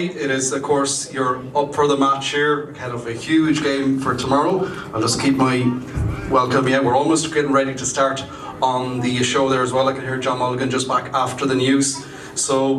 It is, of course, you're up for the match here, ahead of a huge game for tomorrow. I'll just keep my welcome. Yeah, we're almost getting ready to start on the show there as well. I can hear John Mulligan just back after the news. So,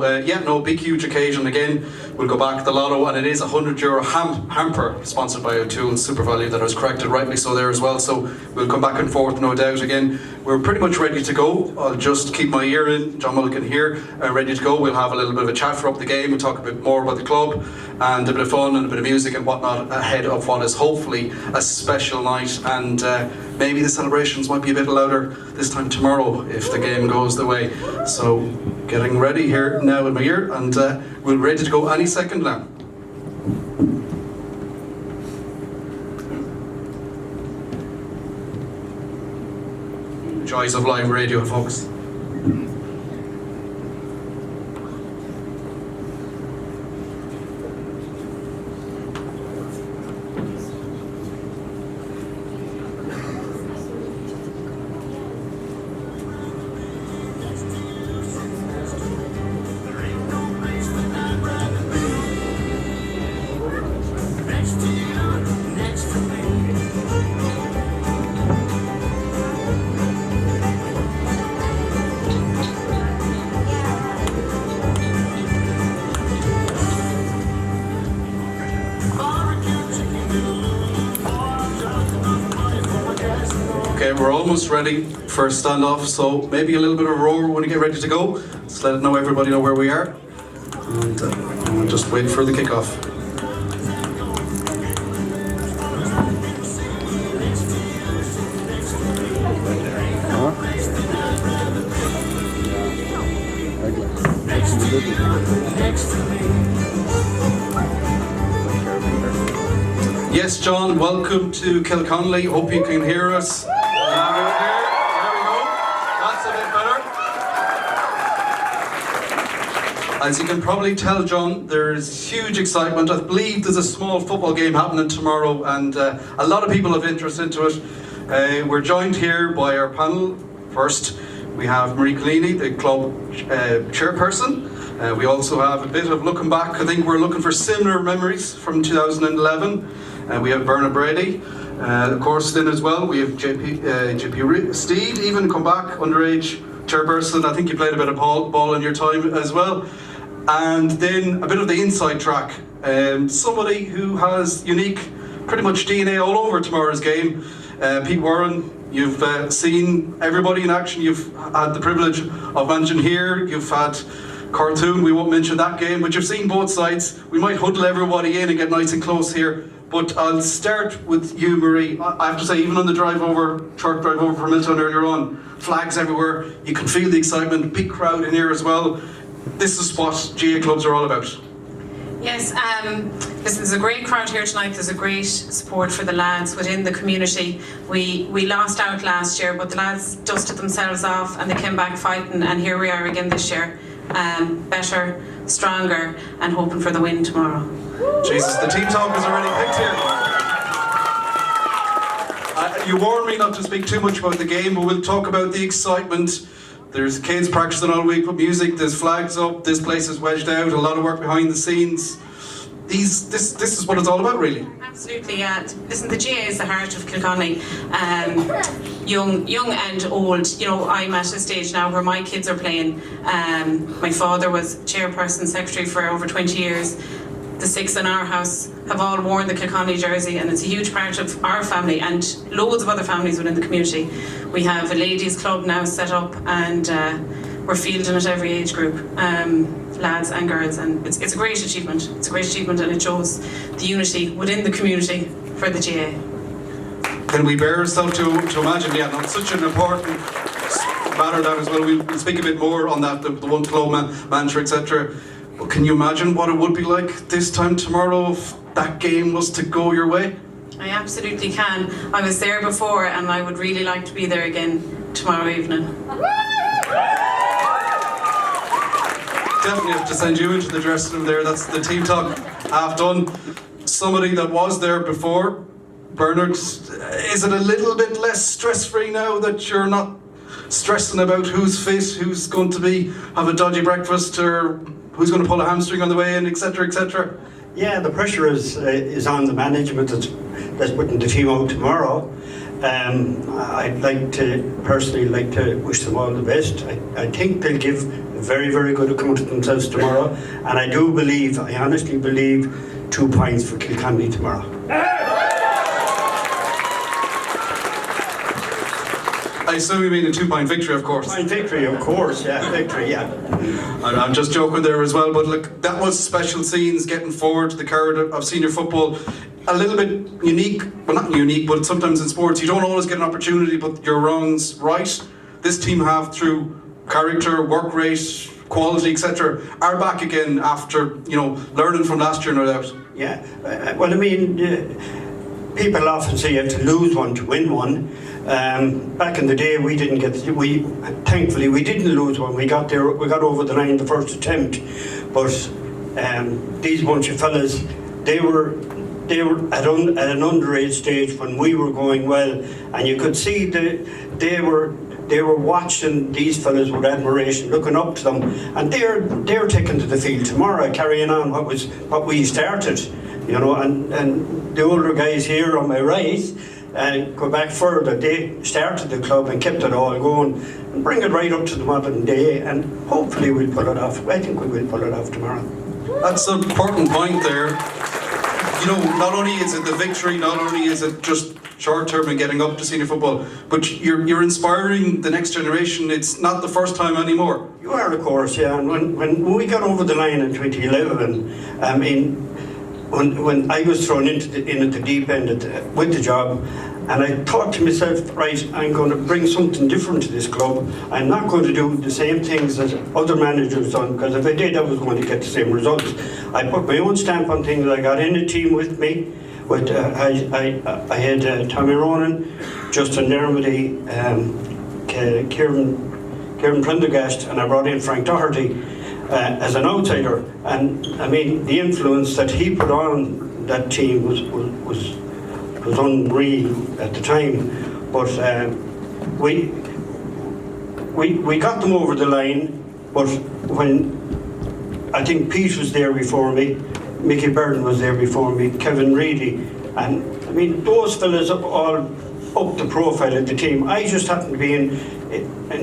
big huge occasion again. We'll go back to the lotto, and it is a €100 hamper sponsored by O'Toole and SuperValue that was corrected rightly so there as well. So we'll come back and forth, no doubt. Again, we're pretty much ready to go. I'll just keep my ear in. John Mulligan here, ready to go. We'll have a little bit of a chat for up the game. We'll talk a bit more about the club and a bit of fun and a bit of music and whatnot ahead of what is hopefully a special night. And maybe the celebrations might be a bit louder this time tomorrow if the game goes the way. So getting ready here now in my ear, and we're ready to go any second now. Joys of live radio, folks. Okay, we're almost ready for a standoff, so maybe a little bit of a roar when we get ready to go. Let's let everybody know where we are, and we'll just wait for the kickoff. Yes, John, welcome to Kilconly. Hope you can hear us. There we go. That's a bit better. As you can probably tell, John, there's huge excitement. I believe there's a small football game happening tomorrow, and a lot of people have interest into it. We're joined here by our panel. First, we have Marie Collini, the club chairperson. We also have a bit of looking back. I think we're looking for similar memories from 2011. We have Bernard Brady, of course, then as well. We have JP Steed, even come back, underage chairperson. I think you played a bit of ball in your time as well. And then a bit of the inside track. Somebody who has unique, pretty much DNA all over tomorrow's game. Pete Warren, you've seen everybody in action. You've had the privilege of managing here. You've had Cartoon, we won't mention that game, but you've seen both sides. We might huddle everybody in and get nice and close here. But I'll start with you, Marie. I have to say, even on the truck drive over from Milton earlier on, flags everywhere, you can feel the excitement, big crowd in here as well. This is what GA clubs are all about. Yes, there's a great crowd here tonight. There's a great support for the lads within the community. We lost out last year, but the lads dusted themselves off and they came back fighting, and here we are again this year. Better, stronger, and hoping for the win tomorrow. Jesus, the team talk is already picked here. You warned me not to speak too much about the game, but we'll talk about the excitement. There's kids practicing all week with music, there's flags up, this place is wedged out, a lot of work behind the scenes. This is what it's all about, really. Absolutely, yeah. Listen, the GA is the heart of Kilconly. Young and old. You know, I'm at a stage now where my kids are playing. My father was chairperson, secretary for over 20 years. The six in our house have all worn the Kilconly jersey, and it's a huge part of our family and loads of other families within the community. We have a ladies' club now set up, and we're fielding at every age group, lads and girls, and it's a great achievement. It's a great achievement, and it shows the unity within the community for the GA. Can we bear ourselves to imagine, not such an important matter that as well. We'll speak a bit more on that, the one club mantra, etc. But can you imagine what it would be like this time tomorrow if that game was to go your way? I absolutely can. I was there before, and I would really like to be there again tomorrow evening. Definitely have to send you into the dressing room there. That's the team talk half done. Somebody that was there before, Bernard, is it a little bit less stress-free now that you're not stressing about who's fit, who's going to have a dodgy breakfast, or who's going to pull a hamstring on the way in, etc., etc.? Yeah, the pressure is on the management that's putting the team out tomorrow. I'd personally like to wish them all the best. I think they'll give a very, very good account of themselves tomorrow, and I honestly believe 2 points for Kilconly tomorrow. I assume you mean a 2-point victory, of course. Victory, of course, yeah, victory, yeah. I'm just joking there as well, but look, that was special scenes getting forward to the card of senior football. A little bit unique, well not unique, but sometimes in sports you don't always get an opportunity, but your wrongs right. This team have, through character, work rate, quality, etc., are back again after, learning from last year, no doubt. Yeah, well, I mean, people often say you have to lose one to win one. Back in the day, thankfully we didn't lose one. We got over the line the first attempt, but these bunch of fellas, they were at an underage stage when we were going well, and you could see they were watching these fellas with admiration, looking up to them, and they're taking to the field tomorrow, carrying on what we started, and the older guys here on my right, and go back further, they started the club and kept it all going and bring it right up to the modern day, and hopefully we'll pull it off. I think we will pull it off tomorrow. That's an important point there. Not only is it the victory, not only is it just short term and getting up to senior football, but you're inspiring the next generation. It's not the first time anymore. You are, of course, yeah. And when we got over the line in 2011, I mean, when I was thrown in at the deep end with the job, and I thought to myself, right, I'm going to bring something different to this club. I'm not going to do the same things as other managers done, because if I did, I was going to get the same results. I put my own stamp on things. I got in a team with me. I had Tommy Ronan, Justin Dermody, Kieran Prendergast, and I brought in Frank Doherty as an outsider. And I mean, the influence that he put on that team was unreal at the time. But we got them over the line. But when I think Pete was there before me, Mickey Burton was there before me, Kevin Reedy, and I mean, those fellas all up the profile of the team. I just happened to be in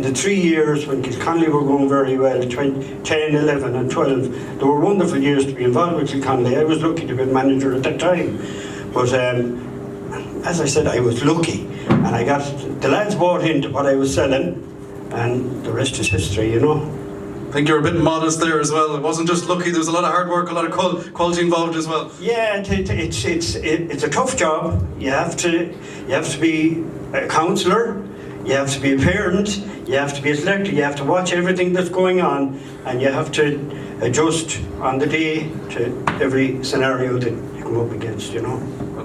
the 3 years when Kilconly were going very well, 10, 11 and 12. They were wonderful years to be involved with Kilconly. I was lucky to be manager at that time. But as I said, I was lucky, and I got the lads bought into what I was selling, and the rest is history, I think you're a bit modest there as well. It wasn't just lucky, there was a lot of hard work, a lot of quality involved as well. Yeah, it's a tough job. You have to be a counsellor, you have to be a parent, you have to be a selector, you have to watch everything that's going on, and you have to adjust on the day to every scenario that you come up against,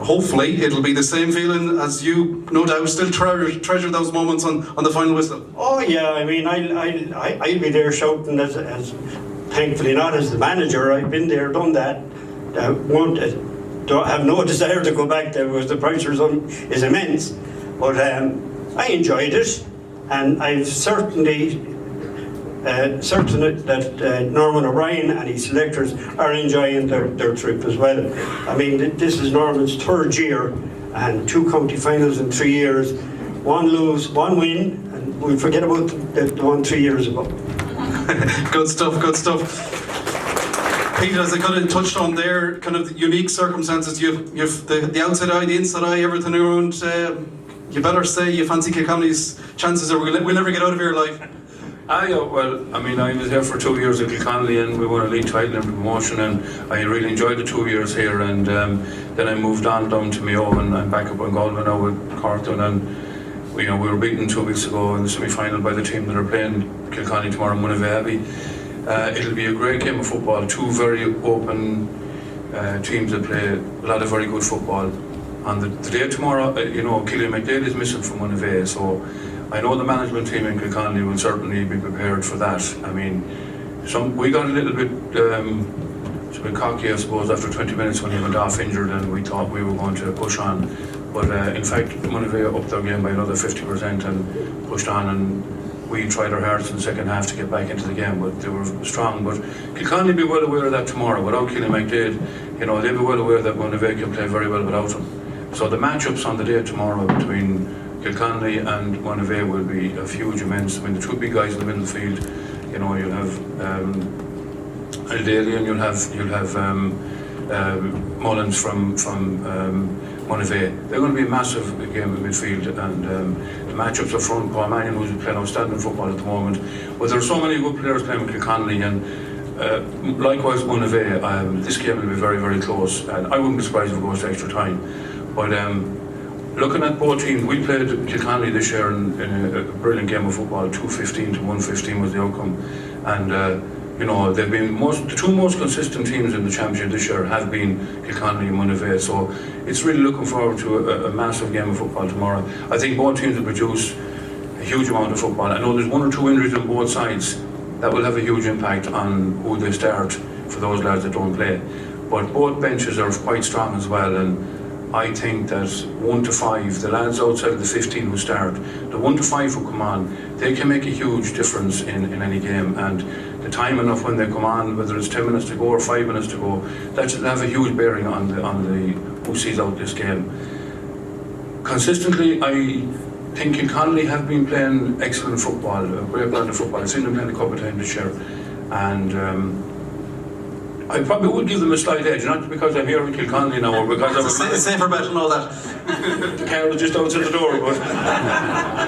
Hopefully it'll be the same feeling as you, no doubt, still treasure those moments on the final whistle. Oh yeah, I mean, I'll be there shouting as thankfully not as the manager. I've been there, done that. I don't have no desire to go back there because the pressure is immense. But I enjoyed it, and I've certainly certain that Norman O'Brien and his selectors are enjoying their trip as well. I mean, this is Norman's third year, and 2 county finals in 3 years, 1 lose, 1 win, and we'll forget about the one 3 years ago. Good stuff, good stuff. Peter, as I kind of touched on there, kind of the unique circumstances, you've the outside eye, the inside eye, everything around. You better say you fancy Kilconly's chances, or we'll never get out of here alive. Yeah, well, I mean, I was there for 2 years at Kilconly, and we won a league title and promotion, and I really enjoyed the 2 years here, and then I moved on down to Mayo, and I'm back up in Galway now with Carton, and we were beaten 2 weeks ago in the semi-final by the team that are playing Kilconly tomorrow, Monivea Abbey. It'll be a great game of football, 2 very open teams that play a lot of very good football. On the day tomorrow, Killian McDaid is missing from Monivea, so I know the management team in Kilconly will certainly be prepared for that. I mean, we got a little bit cocky, I suppose, after 20 minutes when he went off injured, and we thought we were going to push on. But in fact, Monivea upped their game by another 50% and pushed on, and we tried our hardest in the second half to get back into the game, but they were strong. But Kilconly will be well aware of that tomorrow. Without Killy McDade, they'll be well aware that Monivea can play very well without him. So the matchups on the day tomorrow between Kilconly and Monivea will be of huge immense. I mean, the two big guys in the middle of the field, you'll have Aldali and you'll have Mullins from Monivea. They're going to be a massive game in midfield, and the matchups up front, Paul Mannion, who's playing outstanding football at the moment. But there are so many good players playing with Kilconly, and likewise Monivea. This game will be very, very close, and I wouldn't be surprised if it goes to extra time. But looking at both teams, we played Kilconly this year in a brilliant game of football. 2-15 to 1-15 was the outcome, and they've been the two most consistent teams in the championship this year have been Kilconly and Monivea. So it's really looking forward to a massive game of football tomorrow. I think both teams will produce a huge amount of football. I know there's one or two injuries on both sides that will have a huge impact on who they start for those lads that don't play. But both benches are quite strong as well, and I think that 1 to 5, the lads outside of the 15 who start, the 1 to 5 who come on, they can make a huge difference in any game. And the timing of when they come on, whether it's 10 minutes to go or 5 minutes to go, that should have a huge bearing on the who sees out this game. Consistently, I think Kilconly have been playing excellent football, a great brand of football. I've seen them playing a couple of times this year, and I probably would give them a slight edge, not because I'm here in Kilconly now, or because I'm a safer bet and all that. The car was just outside the door, but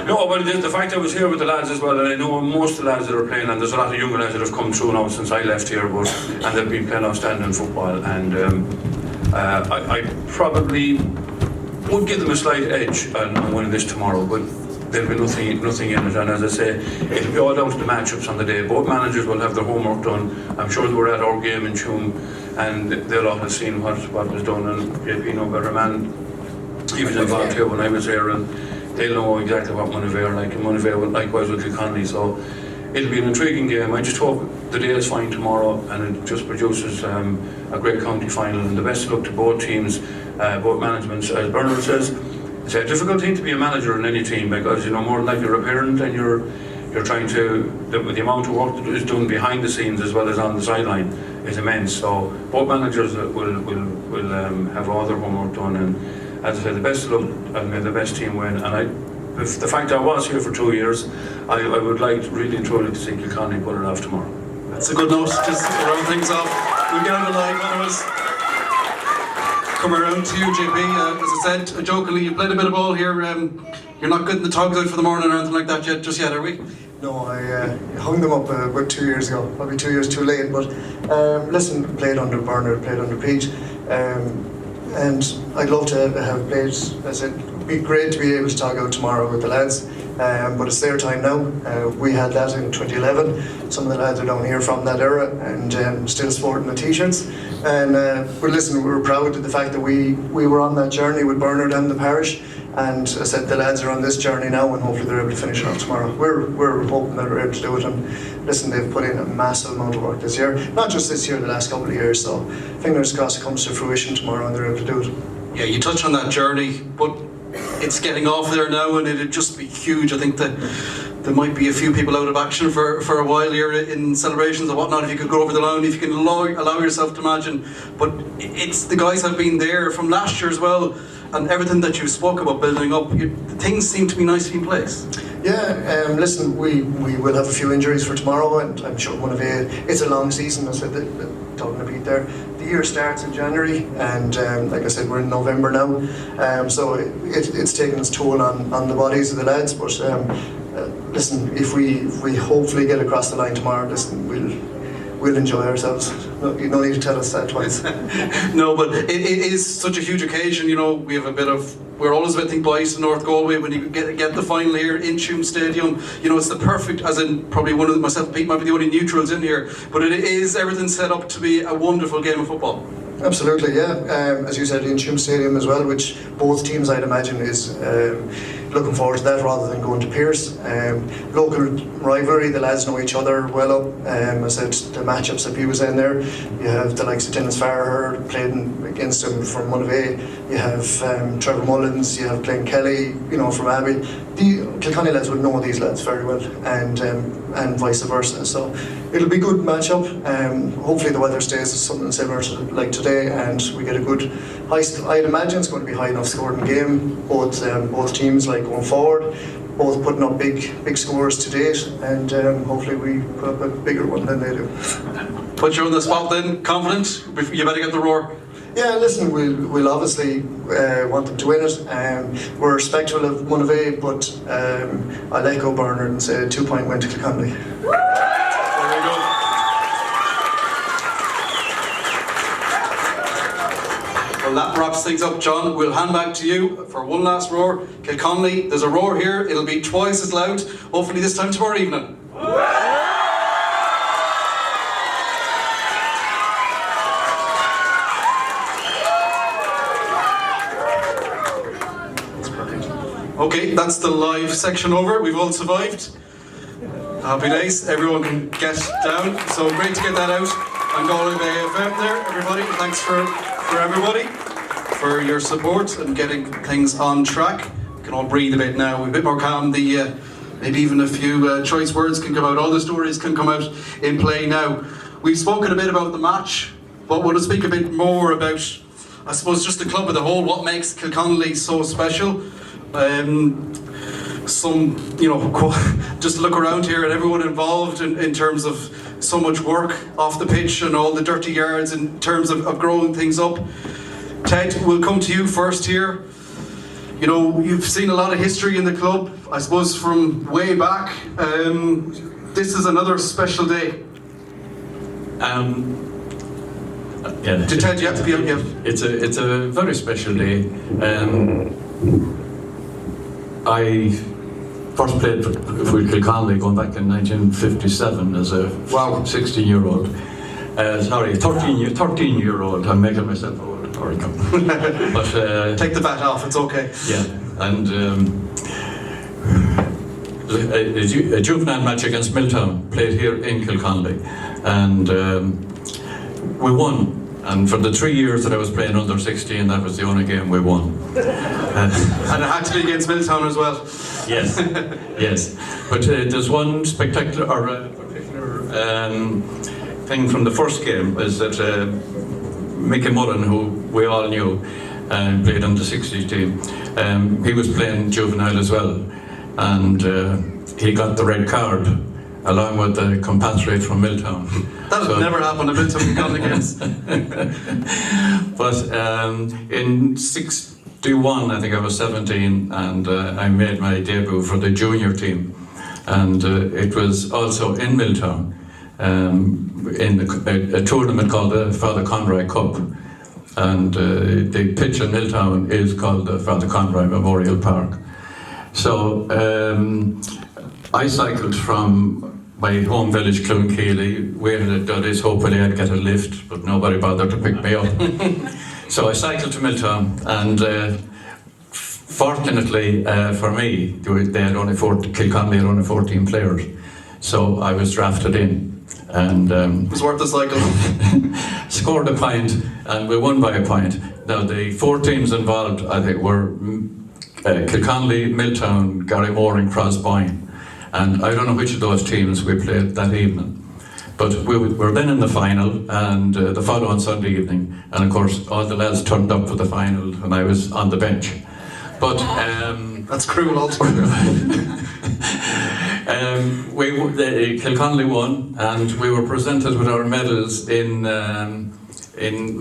no, but the fact I was here with the lads as well, and I know most of the lads that are playing, and there's a lot of younger lads that have come through now since I left here, and they've been playing outstanding football, and I probably would give them a slight edge on winning this tomorrow, but there'll be nothing in it. And as I say, it'll be all down to the matchups on the day. Both managers will have their homework done. I'm sure they were at our game in Tuam, and they'll all have seen what was done. And JP, no better man, he was involved here when I was here, and they'll know exactly what Monivea are like, and Monivea will likewise with Kilconly. So it'll be an intriguing game. I just hope the day is fine tomorrow, and it just produces a great county final. And the best of luck to both teams, both managements. As Bernard says, it's a difficult thing to be a manager in any team, because more than like you're a parent, and you're trying to, the amount of work that is done behind the scenes as well as on the sideline is immense. So both managers will have all their homework done, and as I said, the best of luck, and may the best team win. And if the fact I was here for 2 years, I would like really and truly to see Kilconly pull it off tomorrow. That's a good note, just to round things off. We'll get on the line, otherwise. Come around to you, JP. As I said, jokingly, you played a bit of ball here. You're not getting the togs out for the morning or anything like that just yet, are we? No, I hung them up about 2 years ago. Probably 2 years too late, but listen, played under Bernard, played under Pete, and I'd love to have played. As I said, it'd be great to be able to talk out tomorrow with the lads. But it's their time now. We had that in 2011. Some of the lads are down here from that era and still sporting the t-shirts. But listen, we were proud of the fact that we were on that journey with Bernard and the parish. And as I said, the lads are on this journey now, and hopefully they're able to finish it off tomorrow. We're hoping that they're able to do it. And listen, they've put in a massive amount of work this year. Not just this year, the last couple of years. So fingers crossed it comes to fruition tomorrow and they're able to do it. Yeah, you touched on that journey, but it's getting off there now, and it'd just be huge. I think that there might be a few people out of action for a while here in celebrations and whatnot. If you could go over the line, if you can allow yourself to imagine. But it's the guys have been there from last year as well, and everything that you spoke about building up. Things seem to be nicely in place. Yeah, listen, we will have a few injuries for tomorrow, and I'm sure it's a long season. As I said, talking to Pete there, the year starts in January, and like I said, we're in November now, so it's taken its toll on the bodies of the lads. But listen, if we hopefully get across the line tomorrow, listen, we'll enjoy ourselves. No, you don't need to tell us that twice. No, but it is such a huge occasion. We have we're always waiting bias in North Galway when you get the final here in Tuam Stadium. It's the perfect, as in probably one of myself and Pete might be the only neutrals in here, but it is everything set up to be a wonderful game of football. Absolutely, yeah. As you said, in Tuam Stadium as well, which both teams I'd imagine is looking forward to that rather than going to Pierce. Local rivalry, the lads know each other well up. I said the matchups that he was in there, you have the likes of Dennis Farrer playing against him from Monavea, you have Trevor Mullins, you have Glenn Kelly, from Abbey. The Kilconly lads would know these lads very well, and vice versa. So it'll be a good matchup. Hopefully the weather stays something similar to like today, and we get a good I'd imagine it's going to be high enough scoring game. Both teams like going forward, both putting up big scores to date, and hopefully we put up a bigger one than they do. Put you on the spot then, confident? You better get the roar. Yeah, listen, we'll obviously want them to win it. We're respectful of Monavea, but I'll echo Bernard and say a 2-point win to Kilconly. There we go. Well, that wraps things up, John. We'll hand back to you for one last roar. Kilconly, there's a roar here. It'll be twice as loud, hopefully this time tomorrow evening. Okay, that's the live section over. We've all survived. Happy days. Everyone can get down. So great to get that out on Galway Bay FM there, everybody. Thanks for everybody for your support and getting things on track. We can all breathe a bit now. We're a bit more calm. Maybe even a few choice words can come out. All the stories can come out in play now. We've spoken a bit about the match, but we'll speak a bit more about, I suppose, just the club as a whole. What makes Kilconly so special? Just look around here at everyone involved in terms of so much work off the pitch and all the dirty yards in terms of growing things up. Ted, we'll come to you first here. You've seen a lot of history in the club, I suppose, from way back. This is another special day. Yeah. Ted, you have to be up. Yeah. It's a very special day. I first played for Kilconly going back in 1957 as a 16-year-old. 13-year-old. I'm making myself old. Or come. But take the bat off. It's okay. Yeah, and a juvenile match against Milltown played here in Kilconly, and we won. And for the 3 years that I was playing under 16, that was the only game we won. And it had to be against Milltown as well. Yes, yes. But there's one particular thing from the first game is that Mickey Mullen, who we all knew, played on the 60s team, he was playing juvenile as well. And he got the red card along with the compatriot from Milltown. That would never happen in Milltown against. But in 61, I think I was 17, and I made my debut for the junior team. And it was also in Milltown, in a tournament called the Father Conroy Cup. And the pitch in Milltown is called the Father Conroy Memorial Park. So I cycled from my home village, Kilconly, waited at Duddy's, hopefully I'd get a lift, but nobody bothered to pick me up. So I cycled to Milltown, and fortunately for me, they had Kilconly had only 14 players, so I was drafted in, and it was worth the cycle. scored a point, and we won by a point. Now the 4 teams involved, I think, were Kilconly, Milltown, Garrymore and Crossboyne. And I don't know which of those teams we played that evening. But we were then in the final, and the following Sunday evening, and of course all the lads turned up for the final, and I was on the bench. But that's cruel altogether. Kilconly won, and we were presented with our medals in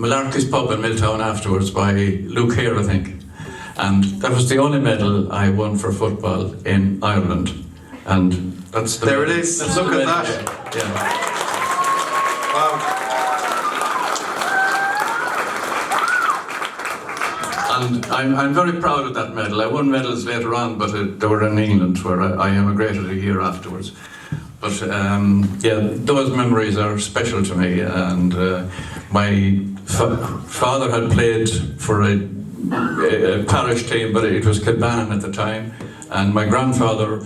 Malarkey's pub in Milltown afterwards by Luke Hare, I think. And that was the only medal I won for football in Ireland. And that's the there it is. Look at that. Yeah. Wow. And I'm very proud of that medal. I won medals later on, but they were in England, where I emigrated a year afterwards. But yeah, those memories are special to me. And my father had played for a parish team, but it was Kilbannon at the time. And my grandfather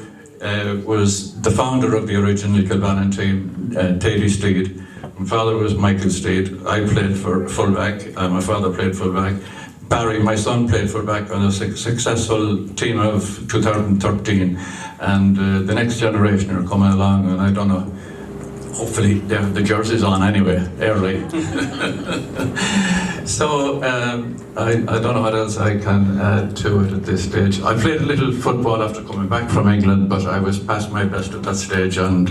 was the founder of the original Kilconly team, Teddy Steed. My father was Michael Steed. I played for fullback. My father played fullback. Barry, my son, played fullback on a successful team of 2013. And the next generation are coming along, and I don't know. Hopefully they have the jerseys on anyway, early. So I don't know what else I can add to it at this stage. I played a little football after coming back from England, but I was past my best at that stage, and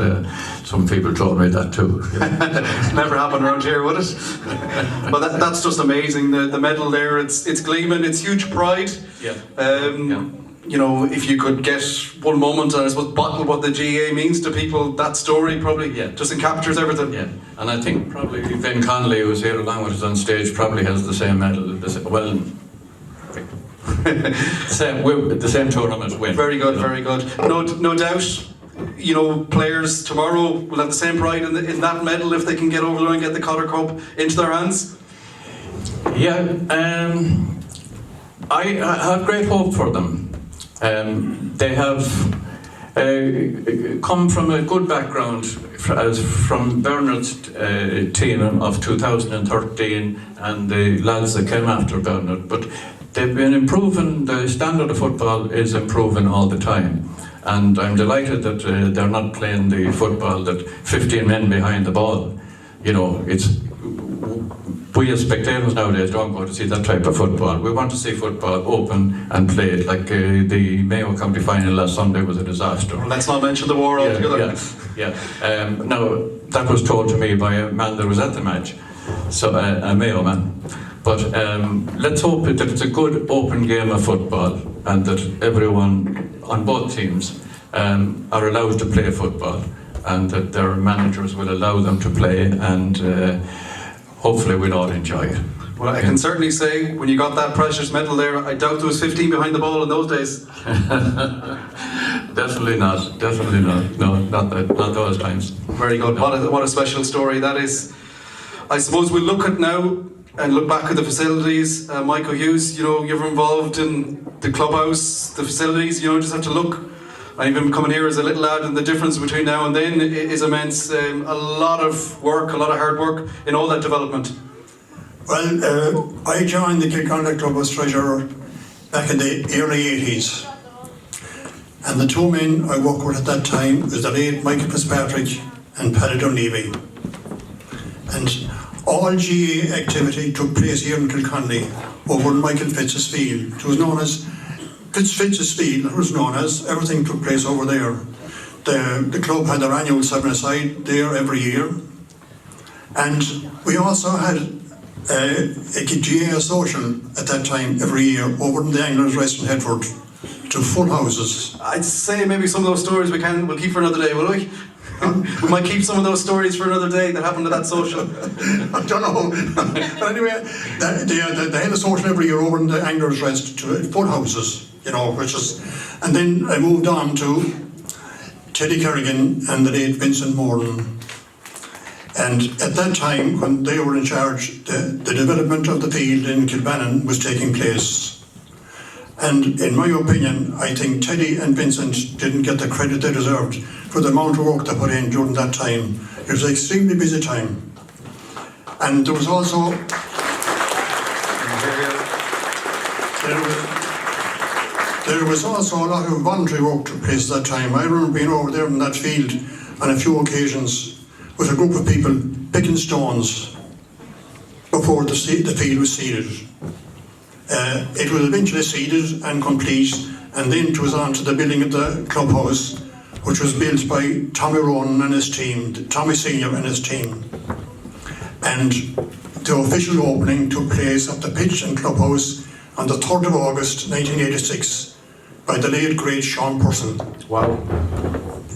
some people told me that too. Never happened around here, would it? Well, that's just amazing. The medal there, it's gleaming, it's huge pride. Yeah. You know, if you could get one moment and I suppose bottle what the GA means to people, that story probably just encaptures everything. Yeah, and I think probably Ben Connolly, who was here along with us on stage, probably has the same medal. Well, the same tournament win. Very good, very good. No doubt. You know, players tomorrow will have the same pride in that medal if they can get over there and get the Cotter Cup into their hands. Yeah, I have great hope for them. They have come from a good background from Bernard's team of 2013 and the lads that came after Bernard, but they've been improving. The standard of football is improving all the time, and I'm delighted that they're not playing the football that 15 men behind the ball. You know, we as spectators nowadays don't go to see that type of football. We want to see football open and played, like the Mayo County final last Sunday was a disaster. Well, let's not mention the war altogether. Now, that was told to me by a man that was at the match, so a Mayo man. But let's hope that it's a good open game of football and that everyone on both teams are allowed to play football and that their managers will allow them to play, and hopefully we'll all enjoy it. Well, I can certainly say, when you got that precious medal there, I doubt there was 15 behind the ball in those days. Definitely not. No, not those times. Very good. What a special story that is. I suppose we'll look at now and look back at the facilities. Michael Hughes, you know, you're involved in the clubhouse, the facilities, you know, just have to look. And even coming here as a little lad, and the difference between now and then is immense. A lot of work, a lot of hard work in all that development. Well, I joined the Kilconly Club as treasurer back in the early 80s. And the two men I worked with at that time was the late Michael Fitzpatrick and Paddy Dunleavy. And all GA activity took place here in Kilconly over in Michael Fitz's field. It was known as Fitz's field, it was known as. Everything took place over there. The club had their annual seven-a-side there every year. And we also had a GA social at that time every year over in the Anglers Rest in Headford to full houses. I'd say maybe some of those stories we'll keep for another day, will we? We might keep some of those stories for another day that happened to that social. I don't know. But anyway, they had a social every year over in the Anglers Rest to full houses, you know, and then I moved on to Teddy Kerrigan and the late Vincent Moran. And at that time, when they were in charge, the development of the field in Kilbannon was taking place. And in my opinion, I think Teddy and Vincent didn't get the credit they deserved for the amount of work they put in during that time. It was an extremely busy time. And there was also there was also a lot of voluntary work took place at that time. I remember being over there in that field on a few occasions with a group of people picking stones before the field was seeded. It was eventually seeded and complete, and then it was on to the building of the clubhouse, which was built by Tommy Ronan and his team, Tommy Senior and his team. And the official opening took place at the pitch and clubhouse on the 3rd of August 1986 by the late great Sean Purcell. Wow.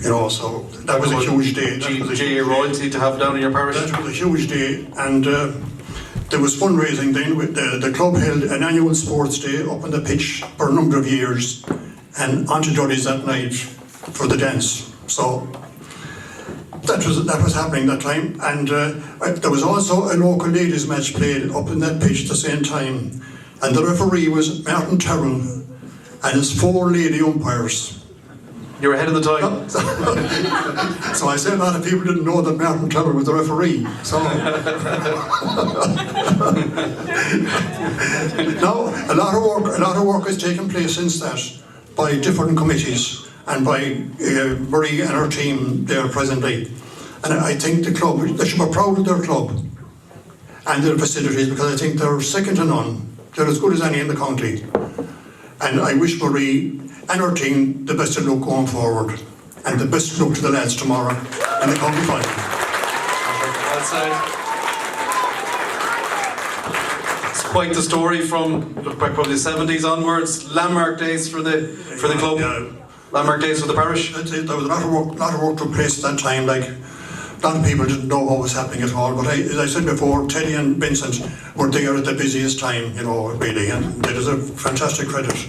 You know, so that was a huge day. GA royalty to have down in your parish. That was a huge day, and there was fundraising then. The club held an annual sports day up on the pitch for a number of years, and onto Jolly's that night for the dance. So that was happening that time, and there was also a local ladies match played up in that pitch at the same time, and the referee was Martin Terrell, and it's 4 lady umpires. You're ahead of the time. So I said a lot of people didn't know that Martin Trevor was the referee. So now a lot of work has taken place since that by different committees and by Marie and her team there presently. And I think the club, they should be proud of their club and their facilities, because I think they're second to none. They're as good as any in the county. And I wish Marie and her team the best of luck going forward, and the best of luck to the lads tomorrow in the county final. Well said. It's quite the story from probably the 70s onwards. Landmark days for the club. Yeah. Landmark days for the parish. There was a lot of work took place at that time. Like, a lot of people didn't know what was happening at all. But as I said before, Teddy and Vincent were there at the busiest time, really, and they deserve fantastic credit.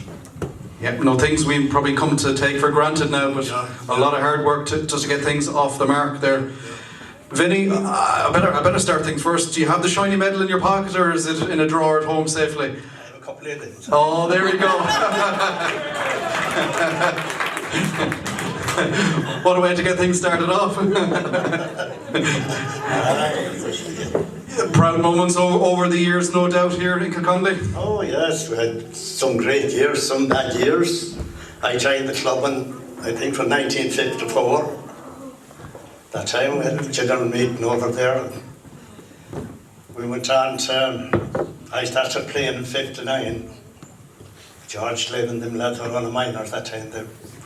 Yeah, things we probably come to take for granted now, but a lot of hard work just to get things off the mark there. Vinny, I better start things first. Do you have the shiny medal in your pocket, or is it in a drawer at home safely? I have a couple of things. Oh, there we go. What a way to get things started off. Proud moments over the years, no doubt, here in Kilconly. Oh yes, we had some great years, some bad years. I joined the club I think from 1954. That time we had a general meeting over there. We went on to, I started playing in 59. George Lynn and them lads were on the minors that time.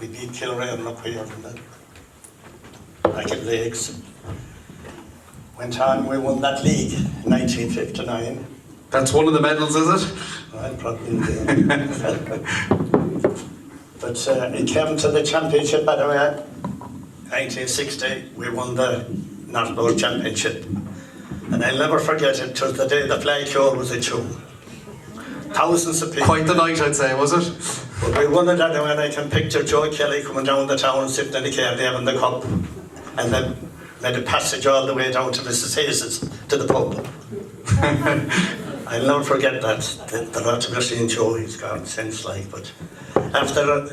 We beat Kilray and up here and then back at Lakes. Went on, we won that league in 1959. That's one of the medals, is it? Well, probably. But it came to the championship, by the way. 1960, we won the North Bowl Championship. And I'll never forget it, 'twas the day the flag show was a show. Thousands of people. Quite the night, I'd say, was it? But we won it anyway, and I can picture Joe Kelly coming down the town, sitting in the cave, having the cup. And then made a passage all the way down to Mrs. Hayes's, to the pub. I'll never forget that. The lot of us in Joe, he's gone since, like, but after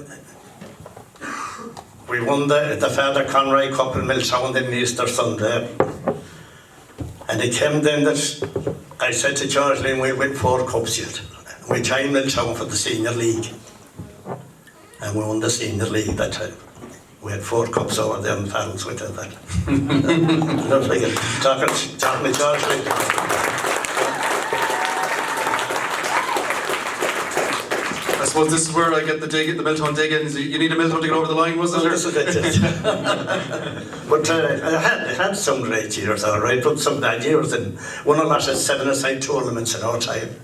we won the Father Conroy Cup in Milltown in Easter Sunday, and it came then that I said to George Lynn, we'll win 4 cups yet. We joined Milltown for the Senior League, and we won the Senior League that time. We had 4 cups over there in Fallons with that. Don't forget, talking to George Lynn. I suppose this is where I get the Milltown dig in. You need a Milltown to get over the line, was it? Well, this is it. But I had some great years, all right, but some bad years. And won a lot of 7-a-side tournaments in our time.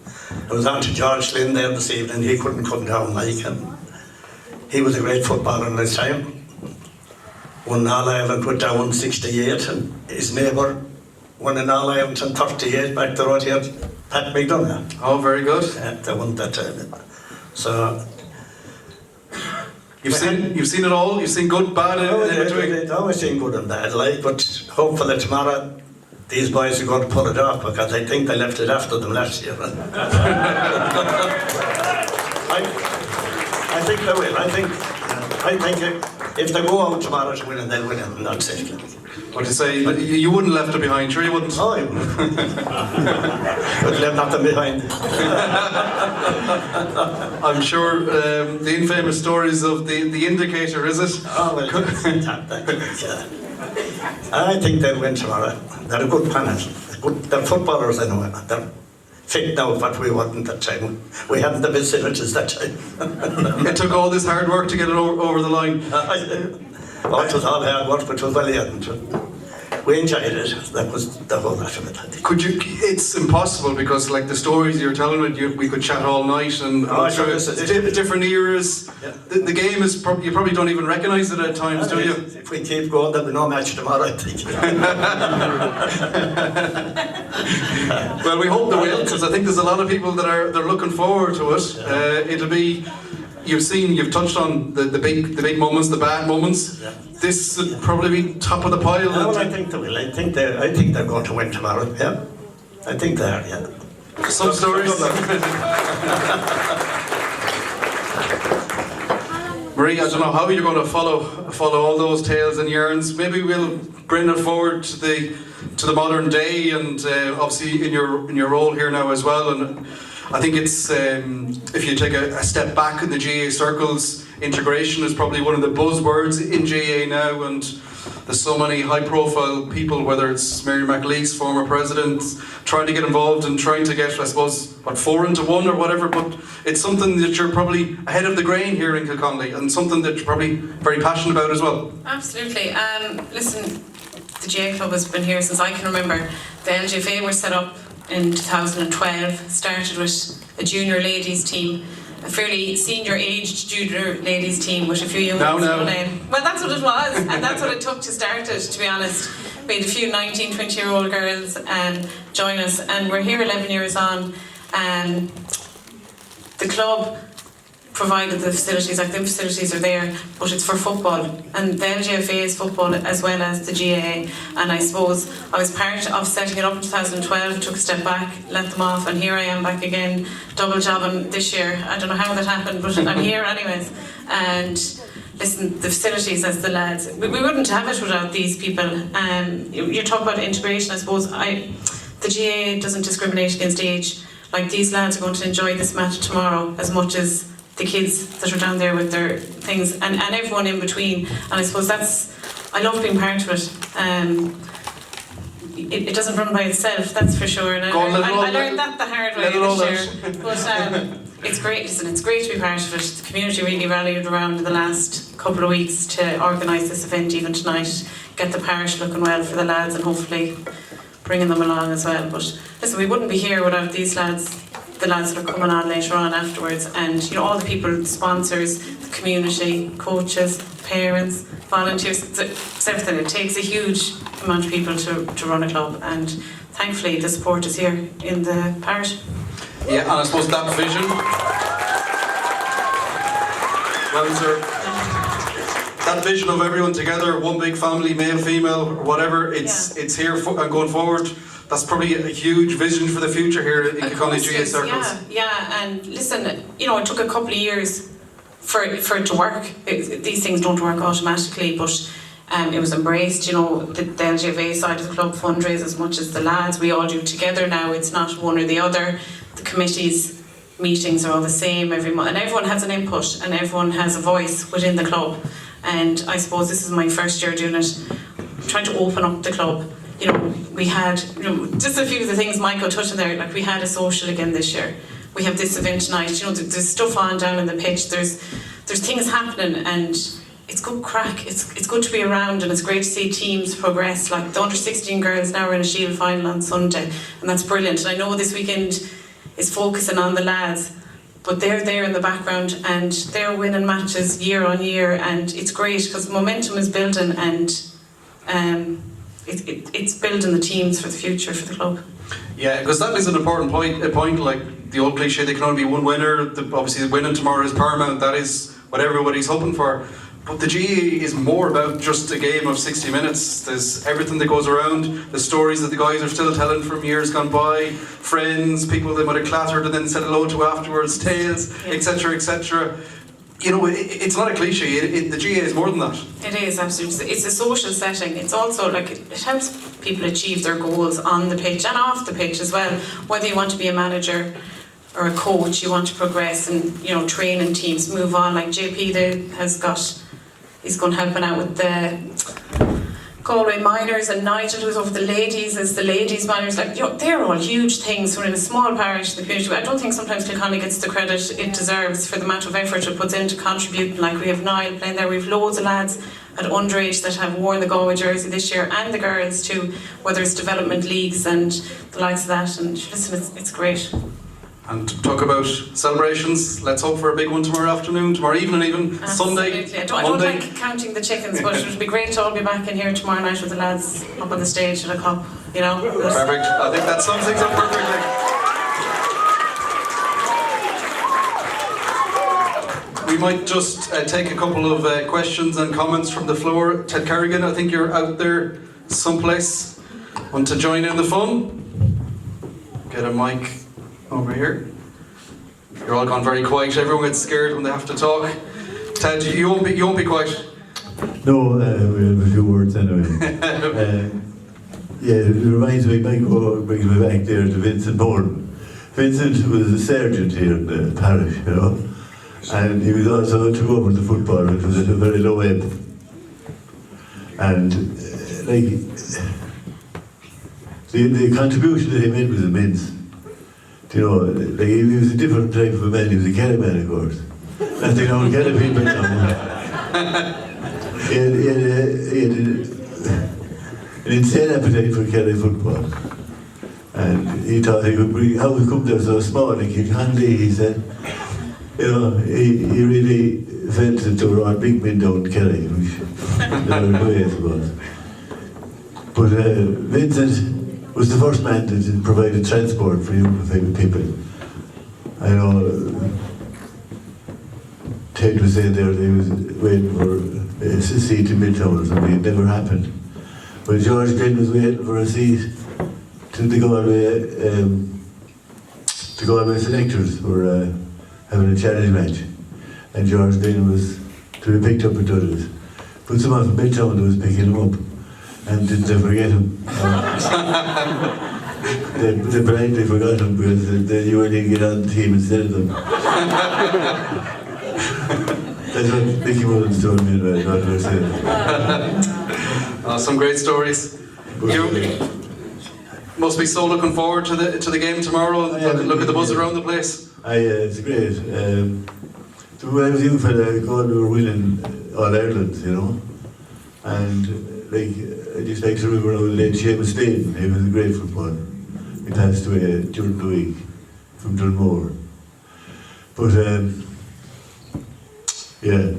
I was on to George Lynn there this evening. He couldn't come down like him. He was a great footballer in his time. Won All-Ireland with Down 68, and his neighbour won an All-Ireland in 38 back the road here, Pat McDonough. Oh, very good. They won that time. So you've seen it all. You've seen good, bad, in between. I've always seen good and bad, like. But hopefully tomorrow these boys are going to pull it off, because I think they left it after them last year. I think they will. I think if they go out tomorrow to win, and they'll win it, and that's it. What do you say? You wouldn't have left it behind, sure you wouldn't? Oh, I would. But left nothing behind. I'm sure the infamous stories of the indicator, is it? Oh, well, I think they'll win tomorrow. They're a good panel. They're footballers anyway. They're fit now, but we weren't that time. We hadn't the facilities that time. It took all this hard work to get it over the line. Oh, it was all hard work, but it was well earned. We enjoyed it. That was the whole lot of it, I think. It's impossible, because like the stories you're telling we could chat all night, and different eras. Yeah. The game is you probably don't even recognise it at times, do you? If we keep going, there'll be no match tomorrow, I think. Well, we hope there will, because I think there's a lot of people they're looking forward to it. Yeah. It'll be. You've touched on the big moments, the bad moments. Yeah. This would probably be top of the pile. Well, I think they will. I think they're going to win tomorrow. Yeah, I think they are. Yeah. Some stories. Marie, I don't know how you're going to follow all those tales and yarns. Maybe we'll bring it forward to the modern day, and obviously in your role here now as well. And I think it's if you take a step back in the GAA circles, integration is probably one of the buzzwords in GAA now, and there's so many high-profile people, whether it's Mary McAleese, former president, trying to get involved and trying to get, I suppose, 4 into 1 or whatever, but it's something that you're probably ahead of the grain here in Kilconly, and something that you're probably very passionate about as well. Absolutely. Listen, the GAA Club has been here since I can remember. The LGFA were set up in 2012, started with a junior ladies team, a fairly senior aged junior ladies team with a few young ones playing. Well, that's what it was, and that's what it took to start it, to be honest. We had a few 19, 20-year-old girls join us, and we're here 11 years on. The club provided the facilities, like the facilities are there, but it's for football, and the LGFA is football as well as the GAA. And I suppose I was part of setting it up in 2012, took a step back, let them off, and here I am back again, double jobbing this year. I don't know how that happened, but I'm here anyways. And listen, the facilities as the lads, we wouldn't have it without these people. You talk about integration, I suppose. The GAA doesn't discriminate against age. Like, these lads are going to enjoy this match tomorrow as much as the kids that are down there with their things, and everyone in between. And I suppose I love being part of it. It doesn't run by itself, that's for sure. And I learned that the hard way this year. But it's great, listen, it's great to be part of it. The community really rallied around in the last couple of weeks to organise this event, even tonight, get the parish looking well for the lads, and hopefully bringing them along as well. But listen, we wouldn't be here without these lads, the lads that are coming on later on afterwards, and all the people, the sponsors, the community, coaches, parents, volunteers. It's everything. It takes a huge amount of people to run a club, and thankfully the support is here in the parish. Yeah, and I suppose that vision, well, sir, that vision of everyone together, one big family, male, female, or whatever, it's here and going forward. That's probably a huge vision for the future here in Kilconly GAA circles. Yeah, and listen, it took a couple of years for it to work. These things don't work automatically, but it was embraced. The LGFA side of the club fundraise as much as the lads. We all do together now. It's not one or the other. The committees meetings are all the same every month, and everyone has an input and everyone has a voice within the club. And I suppose this is my first year doing it, trying to open up the club. We had, just a few of the things Michael touched on there, like we had a social again this year. We have this event tonight, there's stuff on down in the pitch, there's things happening, and it's good crack, it's good to be around, and it's great to see teams progress. Like the under-16 girls now are in a Shield final on Sunday, and that's brilliant. And I know this weekend is focusing on the lads, but they're there in the background and they're winning matches year on year, and it's great because momentum is building, and it's building the teams for the future for the club. Yeah, because that is an important point, like the old cliche, there can only be one winner. Obviously winning tomorrow is paramount, that is what everybody's hoping for. But the GAA is more about just a game of 60 minutes. There's everything that goes around, the stories that the guys are still telling from years gone by, friends, people they might have clattered and then said hello to afterwards, tales, etc., etc. It's not a cliche, the GAA is more than that. It is, absolutely. It's a social setting. It's also it helps people achieve their goals on the pitch and off the pitch as well. Whether you want to be a manager or a coach, you want to progress and training teams, move on. Like JP he's going helping out with the Galway minors, and Nigel, who's over the ladies, as the ladies minors. They're all huge things. We're in a small parish in the community. I don't think sometimes Kilconly gets the credit it deserves for the amount of effort it puts into contributing. Like, we have Niall playing there, we have loads of lads at underage that have worn the Galway jersey this year, and the girls too, whether it's development leagues and the likes of that. And listen, it's great. And to talk about celebrations, let's hope for a big one tomorrow afternoon, tomorrow evening even, Absolutely. Sunday, I don't like counting the chickens, but it would be great to all be back in here tomorrow night with the lads up on the stage at a cup, Perfect. I think that sums things up perfectly. We might just take a couple of questions and comments from the floor. Ted Carrigan, I think you're out there someplace. Want to join in the fun? Get a mic over here. You're all gone very quiet. Everyone gets scared when they have to talk. Ted, you won't be quiet. No, we have a few words anyway. Yeah, it reminds me, Michael brings me back there to Vincent Bourne. Vincent was a sergeant here in the parish, you know, and he was also took over the football, which was at a very low ebb. And the contribution that he made was immense. You know, like, he was a different type of a man. He was a Kelly man, of course. As they know, Kelly people know. He had an insane appetite for Kelly football. And he thought he could bring, how he come there so small in Kilconly, he said. You know, he really felt that there were all big men down in Kelly, which there were no way, I suppose. But Vincent was the first man that provided transport for young people. I know Ted was saying there he was waiting for a seat in Midtown or something. It never happened. But George Glenn was waiting for a seat to the Galway selectors were having a challenge match. And George Glenn was to be picked up at Dudley's. But someone from Midtown that was picking him up and didn't ever get him. They blindly forgot him because they knew he get on the team instead of them. That's what Nicky Mullins told me about, not what I said. Some great stories. You must be so looking forward to the game tomorrow. Look at the buzz around the place. It's great. So when I was a young fella, God, we were winning All Ireland, you know. And I just like to remember how late Seamus Spain. He was a great footballer. He passed away during the week from Dunmore. But yeah.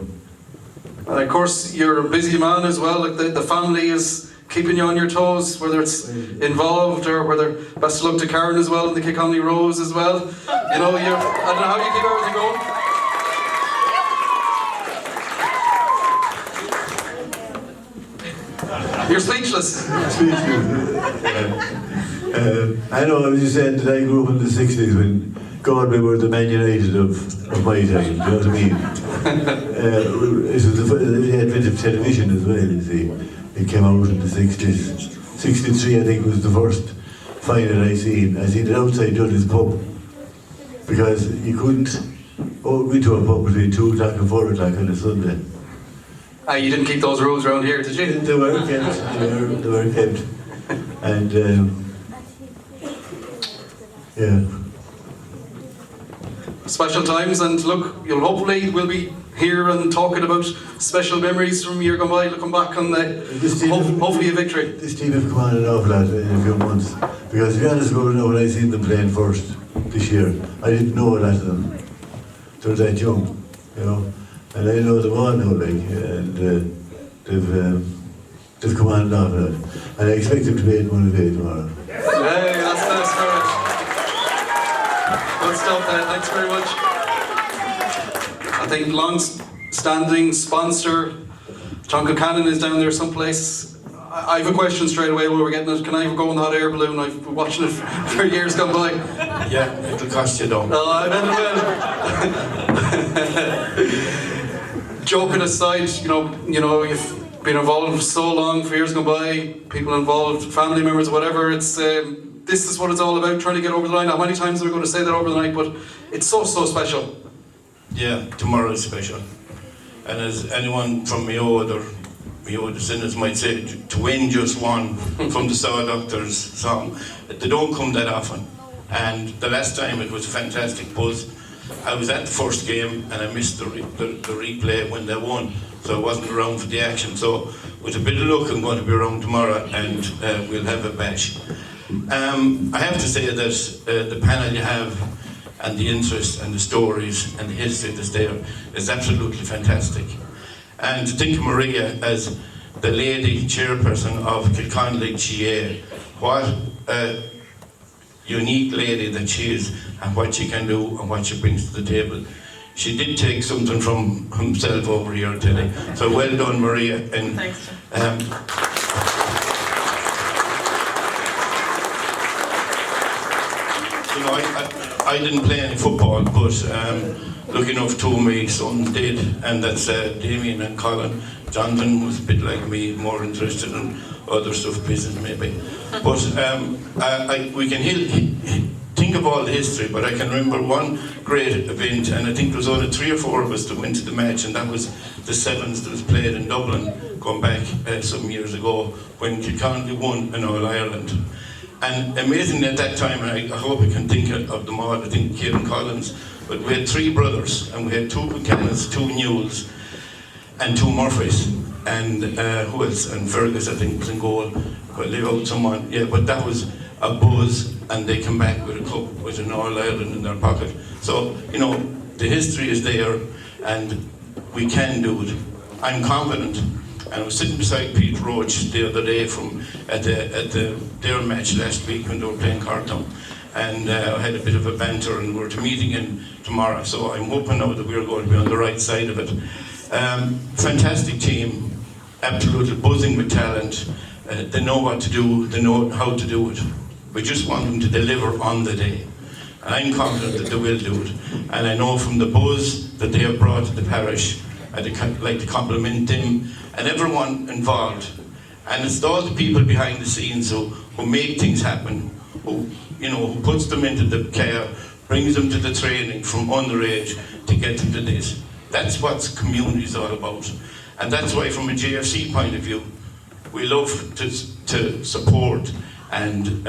And of course, you're a busy man as well. Like the family is keeping you on your toes, whether it's involved or whether best of luck to Karen as well and the Kilconly Rose as well. You know, I don't know how you keep everything going. You're speechless. I know, I was just saying that I grew up in the 60s when Galway were the Man United of my time, you know what I mean? It was the advent of television as well, you see. It came out in the 60s. 63, I think, was the first final I seen. I seen it outside Dudley's pub. Because you couldn't go to a pub between 2 o'clock and 4 o'clock on a Sunday. You didn't keep those rules around here, did you? They were kept. They were kept. And yeah. Special times, and look, you'll hopefully we'll be here and talking about special memories from year gone by, looking back on hopefully a victory. This team have come on an awful lot in a few months. Because to be honest about it, when I seen them playing first this year, I didn't know a lot of them. They were that young, you know. And I know them all now, and they've come on an awful lot. And I expect them to be 8-1 tomorrow. Hey, that's the spirit. Good stuff, thanks very much. I think long-standing sponsor John Kilcannon is down there someplace. I have a question straight away while we're getting it. Can I go on the hot air balloon? I've been watching it for years gone by. Yeah, it'll cost you though. No, I bet it will. Joking aside, you know, you've been involved for so long, for years gone by, people involved, family members, whatever. It's this is what it's all about, trying to get over the line. How many times are we going to say that over the night? But it's so special. Yeah, tomorrow is special. And as anyone from Mayo descendants might say, to win just one from the Saw Doctors song, they don't come that often. And the last time it was a fantastic buzz. I was at the first game and I missed the replay when they won, so I wasn't around for the action. So with a bit of luck, I'm going to be around tomorrow and we'll have a bash. I have to say that the panel you have and the interest and the stories and the history that's there is absolutely fantastic. And to think of Maria as the lady chairperson of Kilconly GA, what a unique lady that she is and what she can do and what she brings to the table. She did take something from himself over here today. So well done, Maria. And thanks. You know, I didn't play any football, but lucky enough, two of my sons did, and that's Damien and Colin. Jonathan was a bit like me, more interested in other stuff, business maybe. But we can think of all the history, but I can remember one great event, and I think there was only 3 or 4 of us that went to the match, and that was the Sevens that was played in Dublin, going back some years ago, when Kilconly won in All-Ireland. And amazingly at that time, and I hope I can think of them all, I think Kieran Collins, but we had 3 brothers, and we had 2 Buchanans, 2 Newells, and 2 Murphys, and who else? And Fergus, I think, was in goal. But leave out someone, yeah. But that was a buzz, and they come back with a cup with an All-Ireland in their pocket. So the history is there, and we can do it. I'm confident. And I was sitting beside Pete Roach the other day at their match last week when they were playing Cartown, and I had a bit of a banter, and we're to meet again tomorrow. So I'm hoping now that we're going to be on the right side of it. Fantastic team, absolutely buzzing with talent. They know what to do, they know how to do it. We just want them to deliver on the day. And I'm confident that they will do it. And I know from the buzz that they have brought to the parish, I'd like to compliment them and everyone involved. And it's all the people behind the scenes who make things happen, who puts them into the care, brings them to the training from underage to get them to this. That's what community is all about. And that's why from a JFC point of view, we love to support and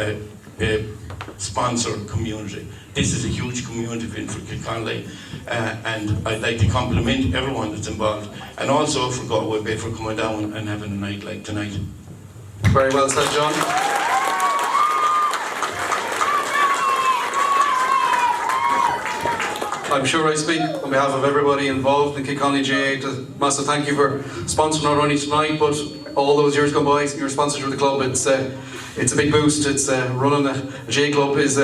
sponsor community. This is a huge community event for Kilconly, and I'd like to compliment everyone that's involved, and also for Galway Bay for coming down and having a night like tonight. Very well said, John. I'm sure I speak on behalf of everybody involved in Kilconly GA. A massive thank you for sponsoring not only tonight, but all those years gone by. Your sponsorship of the club, it's a big boost. It's running a GA club is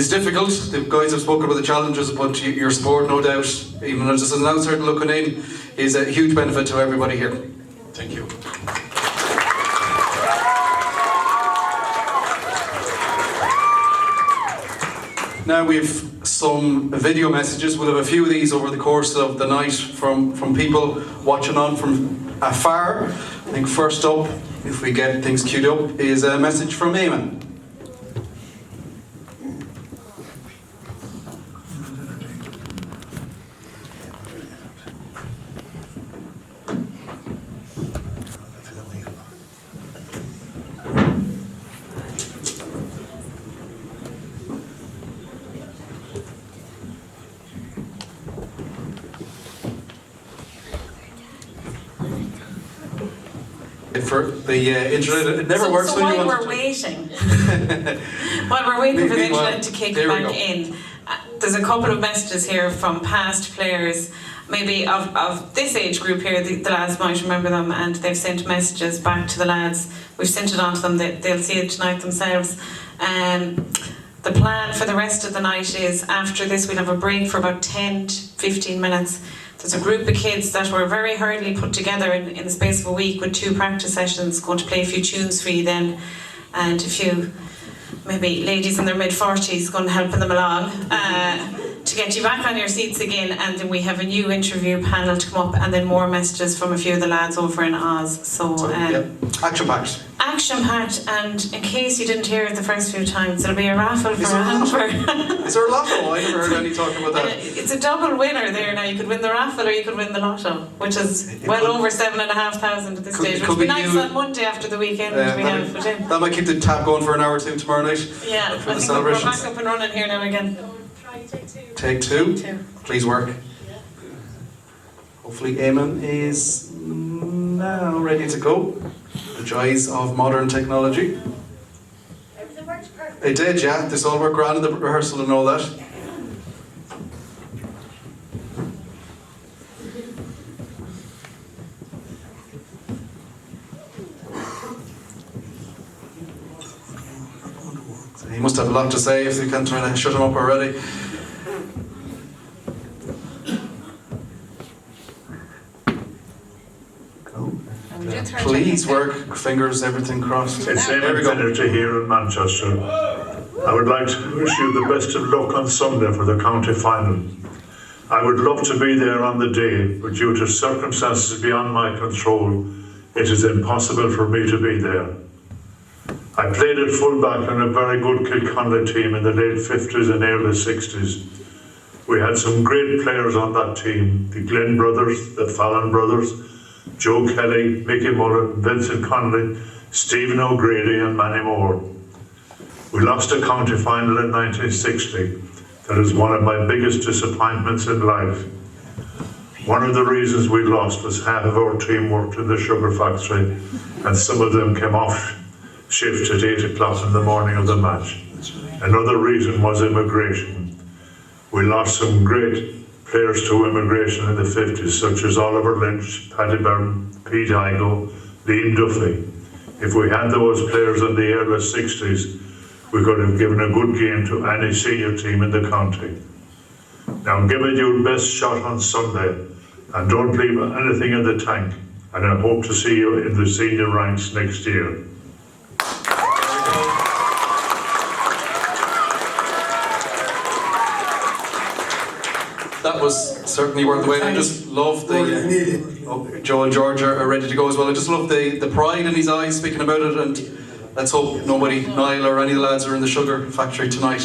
difficult. The guys have spoken about the challenges, but your support, no doubt, even as an announcer looking in, is a huge benefit to everybody here. Thank you. Now we've some video messages. We'll have a few of these over the course of the night from people watching on from afar. I think first up, if we get things queued up, is a message from Eamon. For the internet, it never works so when you while want we're to. waiting, while we're waiting for the internet to kick back in, there's a couple of messages here from past players, maybe of this age group here. The lads might remember them, and they've sent messages back to the lads. We've sent it on to them. They'll see it tonight themselves. The plan for the rest of the night is, after this, we'll have a break for about 10 to 15 minutes. There's a group of kids that were very hurriedly put together in the space of a week with 2 practice sessions, going to play a few tunes for you then, and a few maybe ladies in their mid-40s going to helping them along to get you back on your seats again. And then we have a new interview panel to come up, and then more messages from a few of the lads over in Oz. So action-packed. Action-packed, and in case you didn't hear it the first few times, there'll be a raffle for a hamper. Is there a lotto? I never heard any talk about that. It's a double winner there now. You could win the raffle or you could win the lotto, which is over 7,500 at this stage. Which would be nice on Monday after the weekend. That might keep the tap going for an hour or two tomorrow night. Yeah, I think we're back up and running here now again. Take two. Please work. Hopefully Eamon is now ready to go. The joys of modern technology. Everything works perfect. It did, yeah. This all worked around in the rehearsal and all that. He must have a lot to say if they can't try to shut him up already. Please work, fingers, everything crossed. It's there we go. Energy here in Manchester. I would like to wish you the best of luck on Sunday for the county final. I would love to be there on the day, but due to circumstances beyond my control, it is impossible for me to be there. I played at fullback on a very good Kilconly team in the late 50s and early 60s. We had some great players on that team, the Glenn brothers, the Fallon brothers, Joe Kelly, Mickey Mullen, Vincent Connolly, Stephen O'Grady and many more. We lost a county final in 1960. That is one of my biggest disappointments in life. One of the reasons we lost was half of our team worked in the sugar factory and some of them came off shift at 8 o'clock in the morning of the match. Another reason was immigration. We lost some great players to immigration in the 50s, such as Oliver Lynch, Paddy Byrne, Pete Igo, Liam Duffy. If we had those players in the early 60s, we could have given a good game to any senior team in the county. Now give it your best shot on Sunday and don't leave anything in the tank, and I hope to see you in the senior ranks next year. That was certainly worth the wait. I just love the Joe and George are ready to go as well. I just love the pride in his eyes speaking about it, and let's hope nobody, Niall or any of the lads, are in the sugar factory tonight.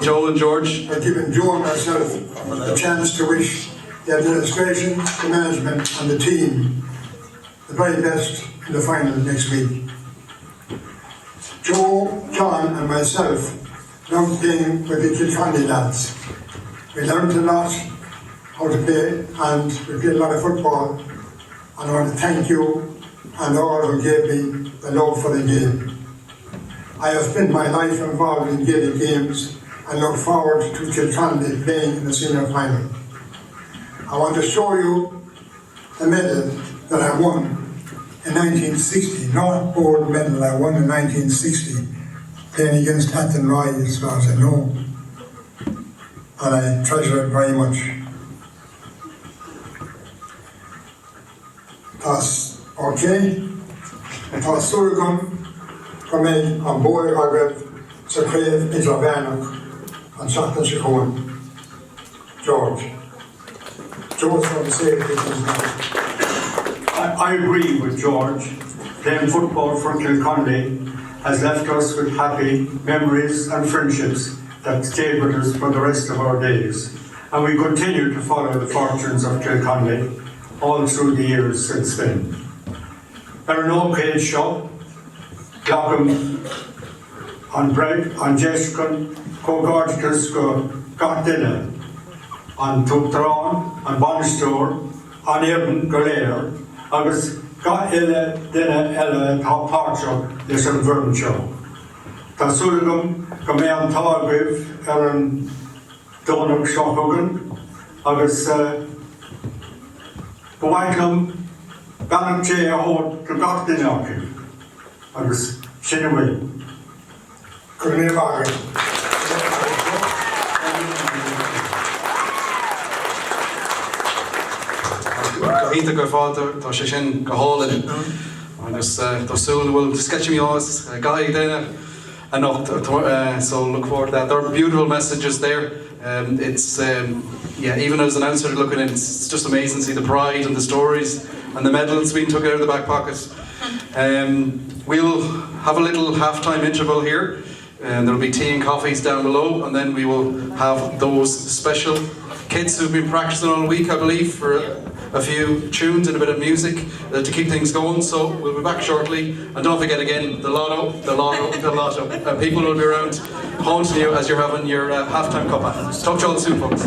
Joe and George. I've given Joe and myself a chance to wish the administration, the management and the team the very best in the final next week. Joe, John and myself loved playing with the Kilconly lads. We learned a lot how to play, and we played a lot of football, and I want to thank you and all who gave me the love for the game. I have spent my life involved in Gaelic games and look forward to Kilconly playing in the senior final. I want to show you the medal that I won in 1960, not gold medal I won in 1960, playing against Hatton Roy as far as I know. And I treasure it very much. That's okay. Tá Sullivan go méid an bóir agad sa craobh Idirvánach an seachtain Chicón. George. George from the safety now. I agree with George. Playing football for Kilconly has left us with happy memories and friendships that stay with us for the rest of our days. And we continue to follow the fortunes of Kilconly all through the years since then. There are no paid show, Glockham, on bread, on Jeshcon, go Gorgeous, go got dinner, on Tuptron, on Bonstore, on Eben Golair, agus got ille dinner ille top parcho, this on Vern show. Tá Sullivan go mé an tágribh an Donach Seohugan, agus bhaidlam Banach sé a hód go gach duine acu, agus sinna bhfuil. Go mé bhagad. Híta go fáilte tá sé sin go hála agus tásúil bhfuil sketching yours guy déine and so look forward to that. There are beautiful messages there. It's yeah, even as an answer looking in, it's just amazing to see the pride and the stories and the medals being took out of the back pockets. We'll have a little halftime interval here, and there'll be tea and coffees down below, and then we will have those special kids who've been practicing all week, I believe, for a few tunes and a bit of music to keep things going. So we'll be back shortly, and don't forget again the lotto. People will be around haunting you as you're having your halftime cuppa. Talk to you all soon, folks.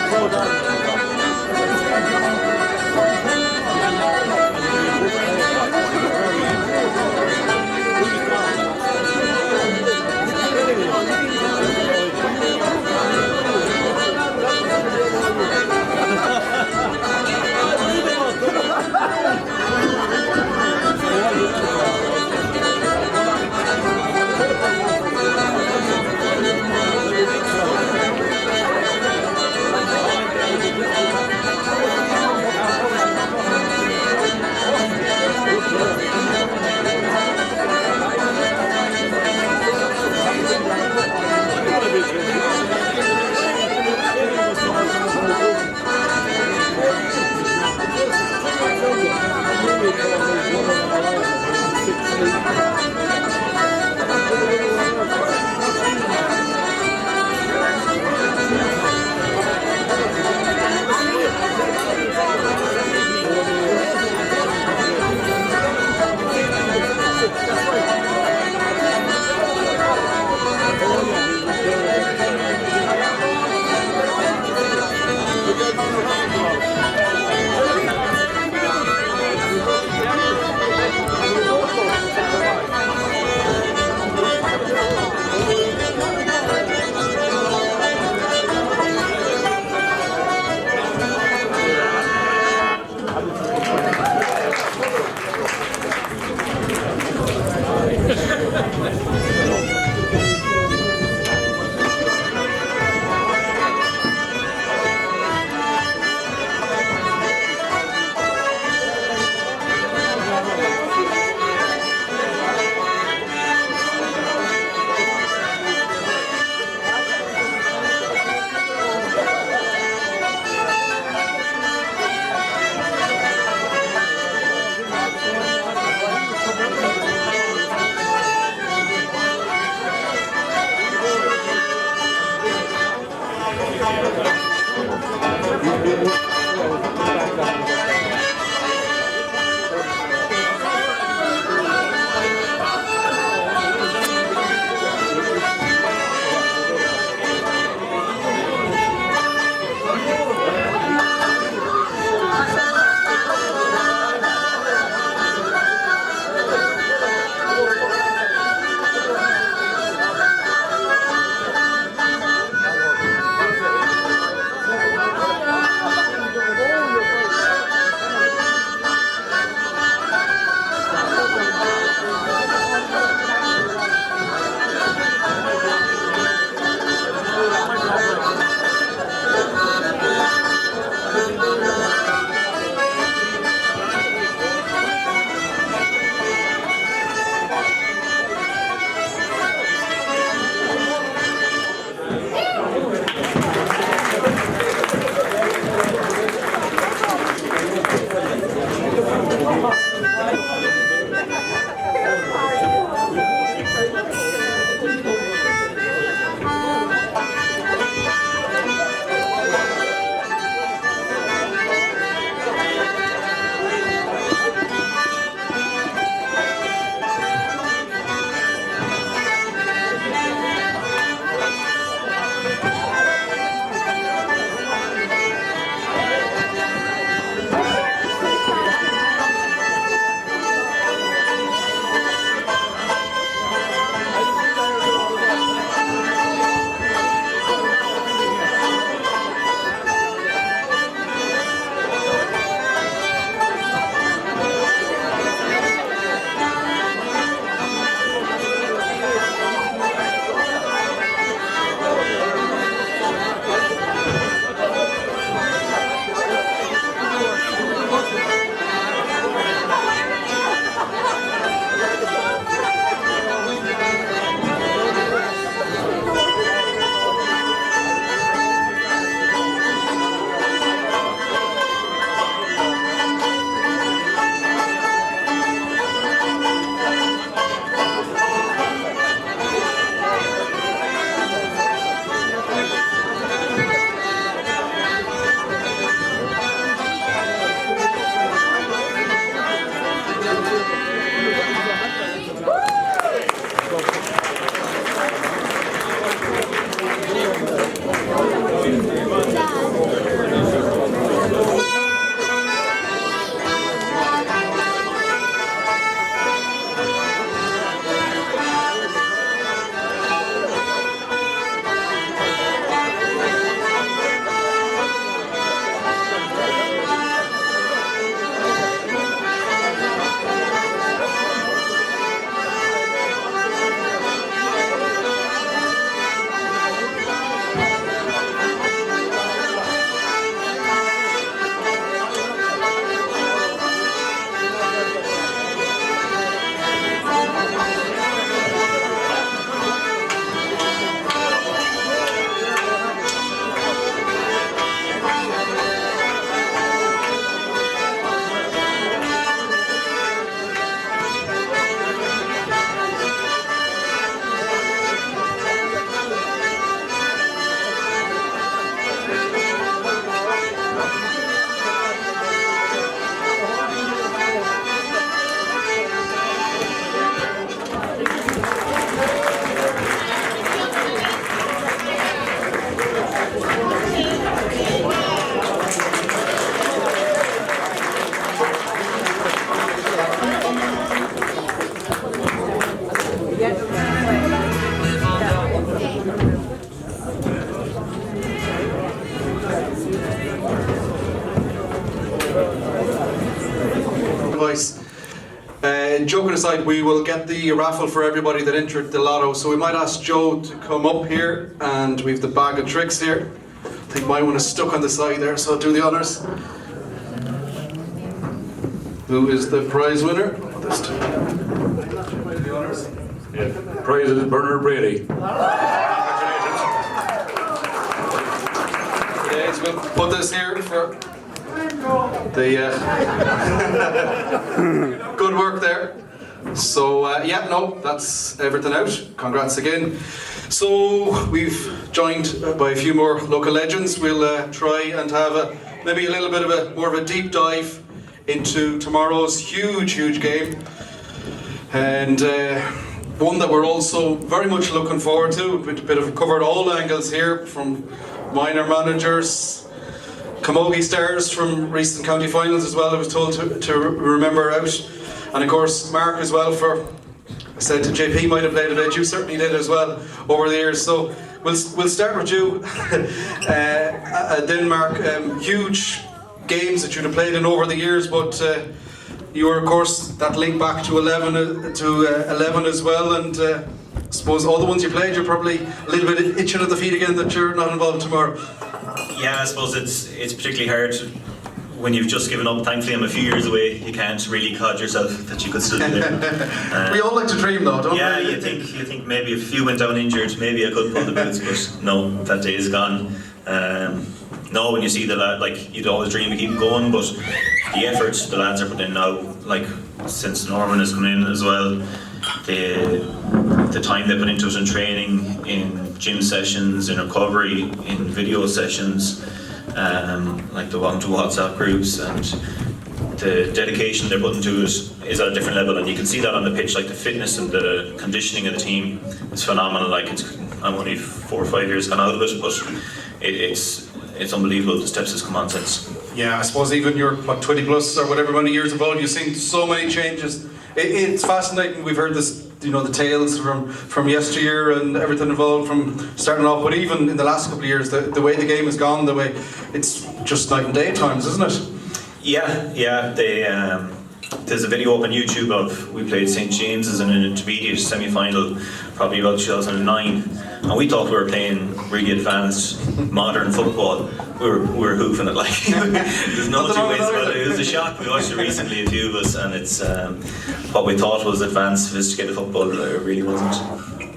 Well done. joking aside, we will get the raffle for everybody that entered the lotto. So we might ask Joe to come up here, and we've the bag of tricks here. I think my one is stuck on the side there, so I'll do the honours. Who is the prize winner this time? The honours. Yeah. Prize is Bernard Brady. Yes, we'll put this here for the good work there. So yeah, no, that's everything out. Congrats again. So we've joined by a few more local legends. We'll try and have maybe a little bit of more of a deep dive into tomorrow's huge game, and one that we're also very much looking forward to. A bit of covered all angles here, from minor managers, camogie stars from recent county finals as well, I was told to remember out, and of course Mark as well. For I said to JP might have played a bit, you certainly did as well over the years. So we'll start with you. Denmark, huge games that you'd have played in over the years, but you were of course that link back to 11 as well, and I suppose all the ones you played, you're probably a little bit itching at the feet again that you're not involved tomorrow. Yeah, I suppose it's particularly hard when you've just given up. Thankfully I'm a few years away. You can't really cod yourself that you could still be there. We all like to dream though, don't we? Yeah, you think maybe if you went down injured, maybe I could pull the boots, but no, that day is gone. No, when you see the lad, like, you'd always dream of keeping going, but the efforts the lads are putting in now, like since Norman has come in as well, the time they put into it in training, in gym sessions, in recovery, in video sessions, like the one to WhatsApp groups, and the dedication they're putting to it is at a different level, and you can see that on the pitch. Like the fitness and the conditioning of the team is phenomenal. Like I'm only 4 or 5 years gone out of it, but it's unbelievable the steps has come on since. Yeah, I suppose even you're 20 plus or whatever many years involved, you've seen so many changes. It's fascinating. We've heard this, the tales from yesteryear and everything involved from starting off, but even in the last couple of years, the way the game has gone, the way it's just night and day at times, isn't it? Yeah. There's a video up on YouTube of we played St James's in an intermediate semi-final, probably about 2009, and we thought we were playing really advanced modern football. We were hoofing it like there's no two ways about it. It was a shock. We watched it recently, a few of us, and it's what we thought was advanced, sophisticated football, but it really wasn't.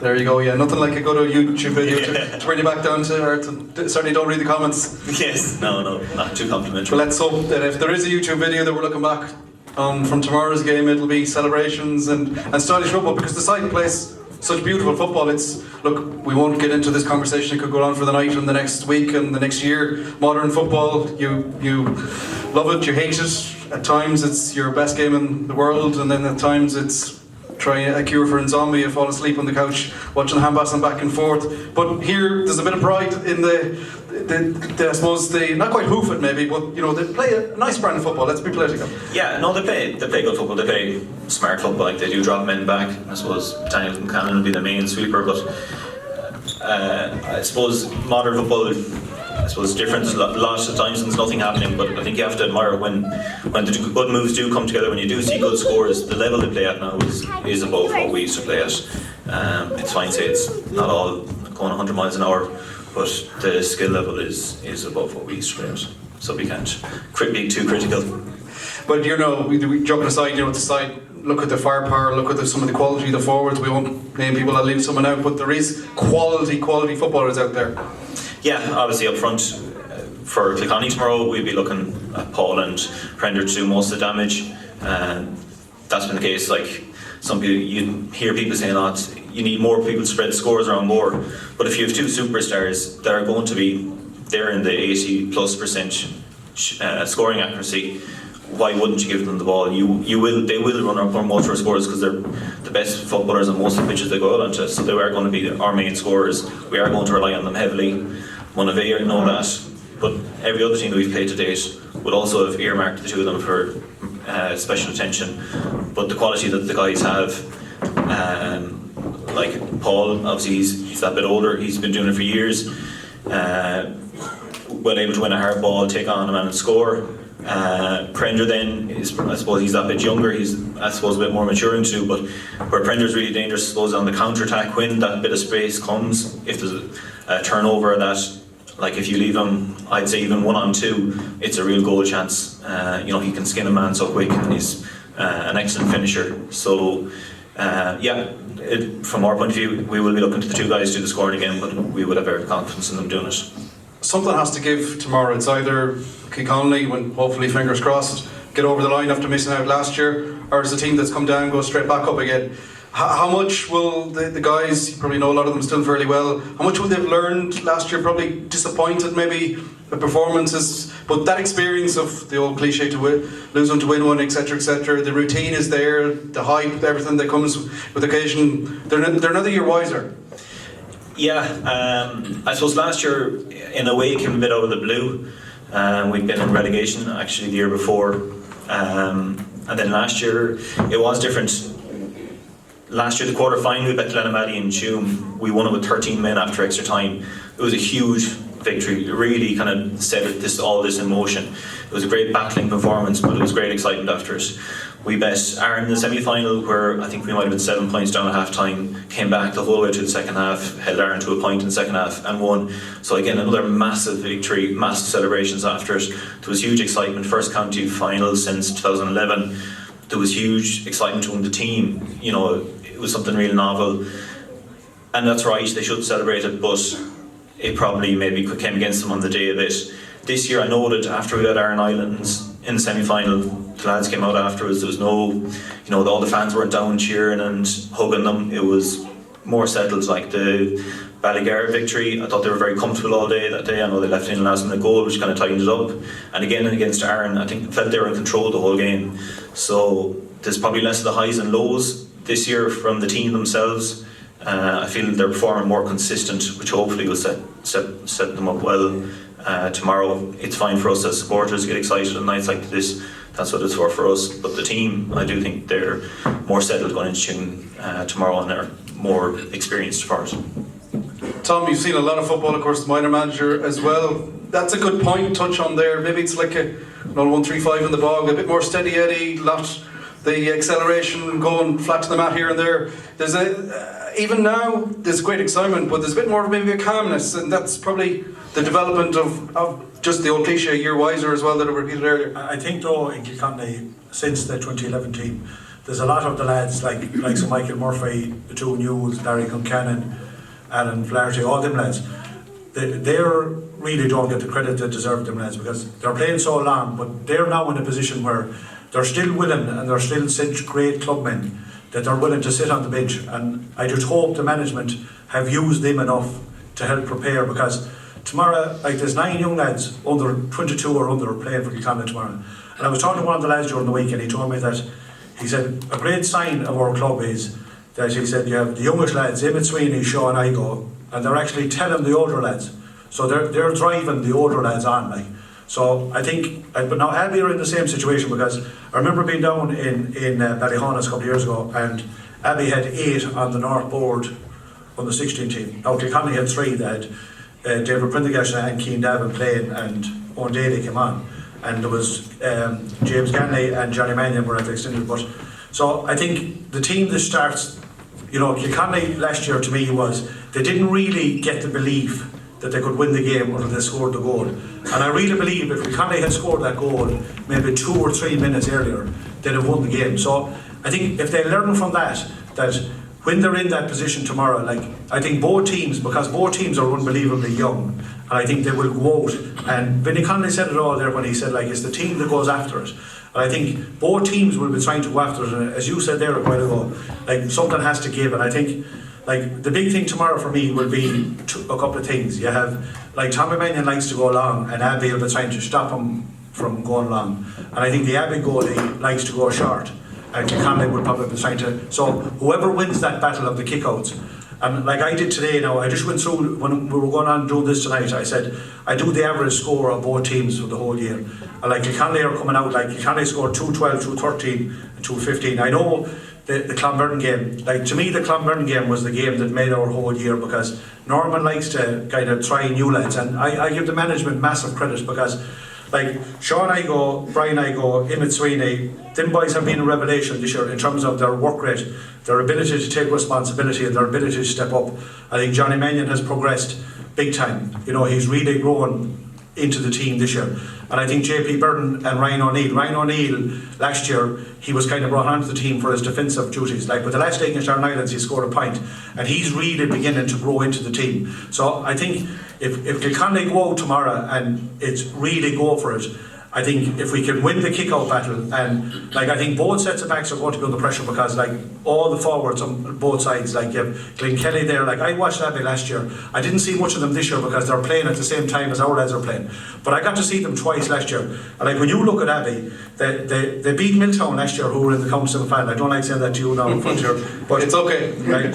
There you go, yeah, nothing like a good YouTube video to bring you back down to earth. Certainly don't read the comments. Yes, no, not too complimentary. But let's hope that if there is a YouTube video that we're looking back on from tomorrow's game, it'll be celebrations and stylish football, because the side plays such beautiful football. Look, we won't get into this conversation, it could go on for the night and the next week and the next year. Modern football, you love it, you hate it. At times it's your best game in the world, and then at times it's try a cure for insomnia, you fall asleep on the couch watching the handpass and back and forth. But here there's a bit of pride in the I suppose they not quite hoof it maybe, but they play a nice brand of football. Let's be political. Yeah, no, they play good football. They play smart football. Like they do drop men back. I suppose Daniel Cannon will be the main sweeper, but I suppose modern football, I suppose, different. A lot of times there's nothing happening, but I think you have to admire when the good moves do come together, when you do see good scores. The level they play at now is above what we used to play at. It's fine to say it's not all going 100 miles an hour, but the skill level is above what we used to play at. So we can't be too critical. But we joking aside, the side, look at the firepower, look at some of the quality of the forwards. We won't name people, I'll leave someone out, but there is quality footballers out there. Yeah, obviously up front for Kilconly tomorrow, we'll be looking at Paul and Prender to do most of the damage. That's been the case. Like some people, you hear people saying that you need more people to spread the scores around more. But if you have two superstars that are going to be there in the 80+% scoring accuracy, why wouldn't you give them the ball? They will run up on most of our scores because they're the best footballers on most of the pitches they go out onto. So they are going to be our main scorers. We are going to rely on them heavily. Monavea know that, but every other team that we've played to date would also have earmarked the two of them for special attention. But the quality that the guys have, like Paul, obviously he's that bit older. He's been doing it for years. Well able to win a hard ball, take on a man and score. Prender then is, I suppose he's that bit younger, he's I suppose a bit more maturing to do, but where Prender's really dangerous, I suppose on the counter-attack, when that bit of space comes, if there's a turnover that, like if you leave him, I'd say even 1-on-2, it's a real goal chance. He can skin a man so quick, and he's an excellent finisher. So from our point of view, we will be looking to the two guys to do the scoring again, but we would have very confidence in them doing it. Something has to give tomorrow. It's either Kilconly, when hopefully, fingers crossed, get over the line after missing out last year, or it's a team that's come down, go straight back up again. How much will the guys, you probably know a lot of them still fairly well, how much will they've learned last year? Probably disappointed maybe the performances, but that experience of the old cliche to lose one to win one, etc., etc., the routine is there, the hype, everything that comes with occasion, they're another year wiser. Yeah, I suppose last year, in a way, came a bit out of the blue. We'd been in relegation, actually, the year before. And then last year, it was different. Last year, the quarter-final, we bet Glenamady in June. We won it with 13 men after extra time. It was a huge victory. It really kind of set all this in motion. It was a great battling performance, but it was great excitement after it. We bet Aaron in the semi-final, where I think we might have been 7 points down at half-time, came back the whole way to the second half, held Aaron to a point in the second half and won. So again, another massive victory, massive celebrations after it. There was huge excitement, first county final since 2011. There was huge excitement among the team. It was something real novel. And that's right, they should celebrate it, but it probably maybe came against them on the day of it. This year I know that after we got Iron Islands in the semi-final, the lads came out afterwards, there was no, all the fans weren't down cheering and hugging them. It was more settled, like the Ballygar victory. I thought they were very comfortable all day that day. I know they left in a last minute goal, which kind of tightened it up. And again, against Aaron, I think felt they were in control the whole game. So there's probably less of the highs and lows this year from the team themselves. I feel they're performing more consistent, which hopefully will set them up well tomorrow. It's fine for us as supporters to get excited on nights like this. That's what it's for us. But the team, I do think they're more settled going into June tomorrow, and they're more experienced for it. Tom, you've seen a lot of football, of course, the minor manager as well. That's a good point, touch on there. Maybe it's like a 1-3-5 in the bog, a bit more steady Eddie, not the acceleration going flat to the mat here and there. There's even now there's great excitement, but there's a bit more of maybe a calmness, and that's probably the development of just the old cliche, year wiser as well, that I repeated earlier. I think though in Kilconly, since the 2011 team, there's a lot of the lads like Sir Michael Murphy, the two Newells, Barry Concannon, Alan Flaherty, all them lads. They're really don't get the credit they deserve, them lads, because they're playing so long, but they're now in a position where they're still willing, and they're still such great clubmen that they're willing to sit on the bench. And I just hope the management have used them enough to help prepare, because tomorrow, there's 9 young lads under 22 or under playing for Kilconly tomorrow. And I was talking to one of the lads during the week, and he told me that, he said, a great sign of our club is that, he said, you have the youngest lads, Emmett Sweeney, Sean Igo, and they're actually telling the older lads. So they're driving the older lads on, So I think, but now Abbey are in the same situation, because I remember being down in Ballyhonus a couple of years ago, and Abbey had 8 on the North board on the 16 team. Now Kilconly had 3. They had David Prendergast and Keane Davin playing, and Owen Daly came on, and there was James Ganley and Johnny Mannion were at the extended. But so I think the team that starts, Kilconly last year to me was, they didn't really get the belief that they could win the game until they scored the goal. And I really believe if Kilconly had scored that goal maybe 2 or 3 minutes earlier, they'd have won the game. So I think if they learn from that when they're in that position tomorrow, I think both teams, because both teams are unbelievably young, and I think they will go out. And Vinnie Connolly said it all there when he said, it's the team that goes after it. And I think both teams will be trying to go after it. And as you said there a while ago, something has to give. And I think the big thing tomorrow for me will be a couple of things. You have, Tommy Mannion likes to go long, and Abbey will be trying to stop him from going long. And I think the Abbey goalie likes to go short, and Kilconly will probably be trying to. So whoever wins that battle of the kickouts, and like I did today now, I just went through, when we were going on doing this tonight, I said, I do the average score of both teams for the whole year. And Kilconly are coming out, Kilconly scored 212, 213 and 215. I know the Clonberne game, to me the Clonberne game was the game that made our whole year, because Norman likes to kind of try new lads, and I give the management massive credit, because like Sean Igo, Brian Igo, Emmett Sweeney, them boys have been a revelation this year in terms of their work rate, their ability to take responsibility and their ability to step up. I think Johnny Mannion has progressed big time. You know, he's really grown into the team this year. And I think JP Burton and Ryan O'Neill, last year, he was kind of brought onto the team for his defensive duties. Like with the last day against Iron Islands, he scored a point, and he's really beginning to grow into the team. So I think if Kilconly go out tomorrow and it's really go for it, I think if we can win the kick-out battle, and like I think both sets of backs are going to be under pressure because like all the forwards on both sides, like you have Glenn Kelly there, like I watched Abbey last year. I didn't see much of them this year because they're playing at the same time as our lads are playing. But I got to see them twice last year. And like when you look at Abbey, they beat Milltown last year, who were in the county semi-final. I don't like saying that to you now in front here, but it's okay. Right?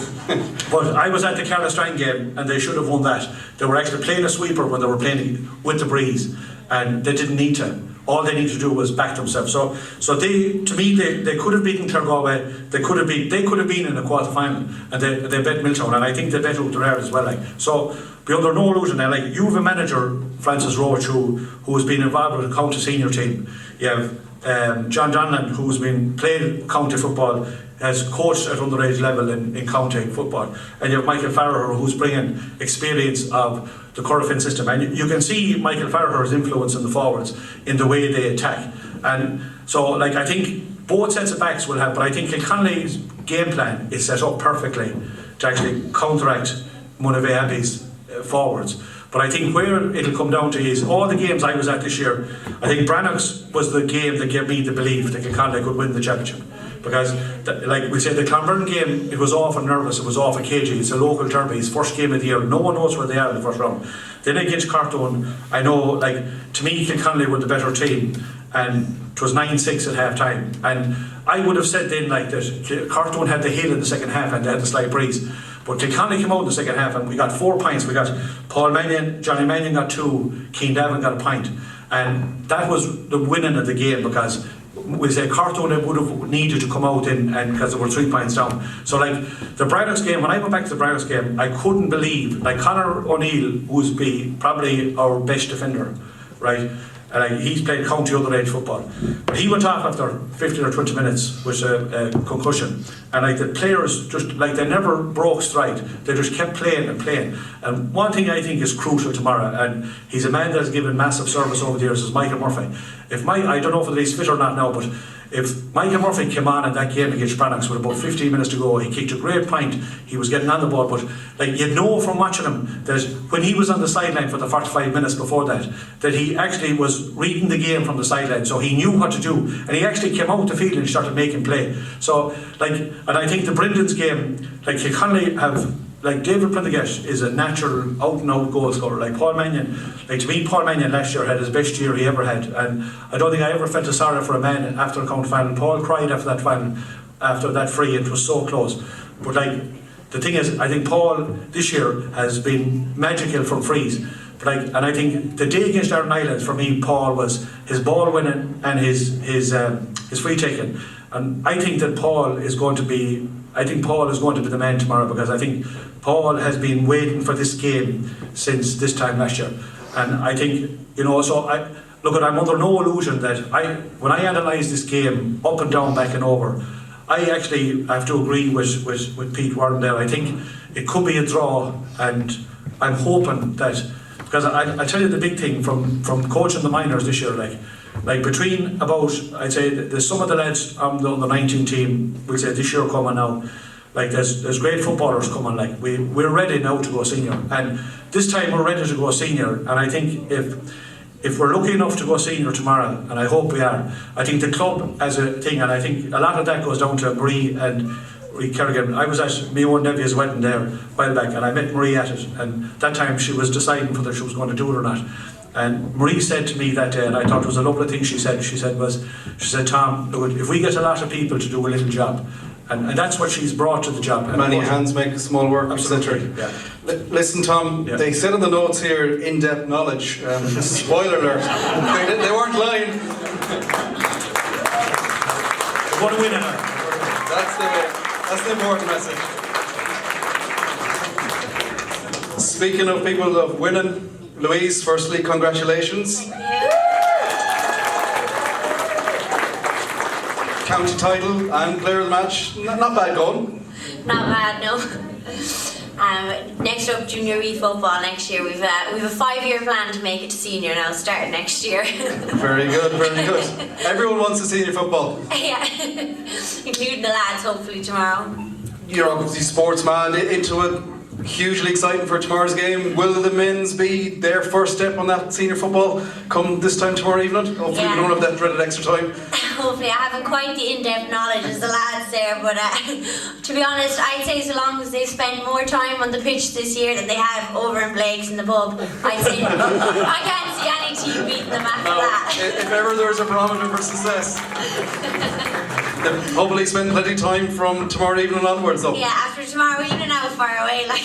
But I was at the Carlastrang game and they should have won that. They were actually playing a sweeper when they were playing with the breeze, and they didn't need to. All they need to do was back themselves. So they, to me, they could have beaten Claregalway. They could have been in a quarter final, and they bet Milltown, and I think they bet Oughterard as well. Like so, be under no illusion now. Like you have a manager, Francis Roach, who has been involved with the county senior team. You have John Donlan, who's been playing county football, has coached at underage level in county football, and you have Michael Farrer, who's bringing experience of the Corofin system, and you can see Michael Farrer's influence in the forwards in the way they attack. And so like I think both sets of backs will have, but I think Kilconly's game plan is set up perfectly to actually counteract Monavea Abbey's forwards. But I think where it'll come down to is all the games I was at this year, I think Brannock's was the game that gave me the belief that Kilconly could win the championship. Because, like we said, the Clonberne game, it was off and nervous, it was off and cagey. It's a local derby, it's first game of the year. No one knows where they are in the first round. Then against Cartone, I know, like, to me, Kilconly were the better team, and it was 9-6 at half time. And I would have said then, like, that Cartone had the hill in the second half and they had the slight breeze. But Kilconly came out in the second half and we got 4 points. We got Paul Mannion, Johnny Mannion got 2, Keane Davin got a point. And that was the winning of the game, because we say Cartone would have needed to come out in, and because there were 3 points down. So like the Braddock's game, when I went back to the Braddock's game, I couldn't believe, like Conor O'Neill, who's probably our best defender, right? And he's played county underage football. But he went off after 15 or 20 minutes with a concussion. And like the players just, like they never broke stride. They just kept playing and playing. And one thing I think is crucial tomorrow, and he's a man that has given massive service over the years, is Michael Murphy. I don't know if he's fit or not now, but if Michael Murphy came on in that game against Brannock's with about 15 minutes to go, he kicked a great point, he was getting on the ball, but like you'd know from watching him that when he was on the sideline for the 45 minutes before that he actually was reading the game from the sideline, so he knew what to do, and he actually came out the field and started making play. So like, and I think the Brendan's game, like Kilconly have, like David Prendergast is a natural out and out goal scorer. Like Paul Mannion, like to me Paul Mannion last year had his best year he ever had, and I don't think I ever felt a sorry for a man after a county final. Paul cried after that final, after that free, it was so close. But like the thing is, I think Paul this year has been magical from frees. But like, and I think the day against Iron Islands for me, Paul was his ball winning and his free taking, and I think that Paul is going to be the man tomorrow, because I think Paul has been waiting for this game since this time last year. And I think, so I'm under no illusion that when I analyse this game up and down, back and over, I actually have to agree with Pete Warren there. I think it could be a draw, and I'm hoping that, because I tell you the big thing from coaching the minors this year, like between about, I'd say there's some of the lads on the under 19 team, we'll say this year coming now, like there's great footballers coming, like we're ready now to go senior, and this time we're ready to go senior. And I think if we're lucky enough to go senior tomorrow, and I hope we are, I think the club as a thing, and I think a lot of that goes down to Marie and Kerrigan. I was at my own nephew's wedding there a while back, and I met Marie at it, and that time she was deciding whether she was going to do it or not. And Marie said to me that day, and I thought it was a lovely thing she said, Tom, look, if we get a lot of people to do a little job, and that's what she's brought to the job. Many hands make a small work, absolutely. Yeah. Listen, Tom, they said in the notes here, in-depth knowledge. Spoiler alert, they weren't lying. What a winner. That's the important message. Speaking of people of winning, Louise, firstly, congratulations. county title and player of the match. Not bad going. Not bad, no. Next up, junior E football next year. We've a 5-year plan to make it to senior now, starting next year. Very good, very good. Everyone wants to senior football. Yeah, including the lads. Hopefully tomorrow. You're obviously sportsman into it. Hugely exciting for tomorrow's game. Will the men's be their first step on that senior football come this time tomorrow evening? Hopefully we don't have that dreaded extra time. Hopefully, I haven't quite the in-depth knowledge as the lads there, but to be honest, I'd say so long as they've spent more time on the pitch this year than they have over in Blake's in the pub, I'd say I can't see any team beating them after that. If ever there's a barometer for success. Then hopefully spend plenty of time from tomorrow evening onwards though. Yeah, after tomorrow evening now, far away, like.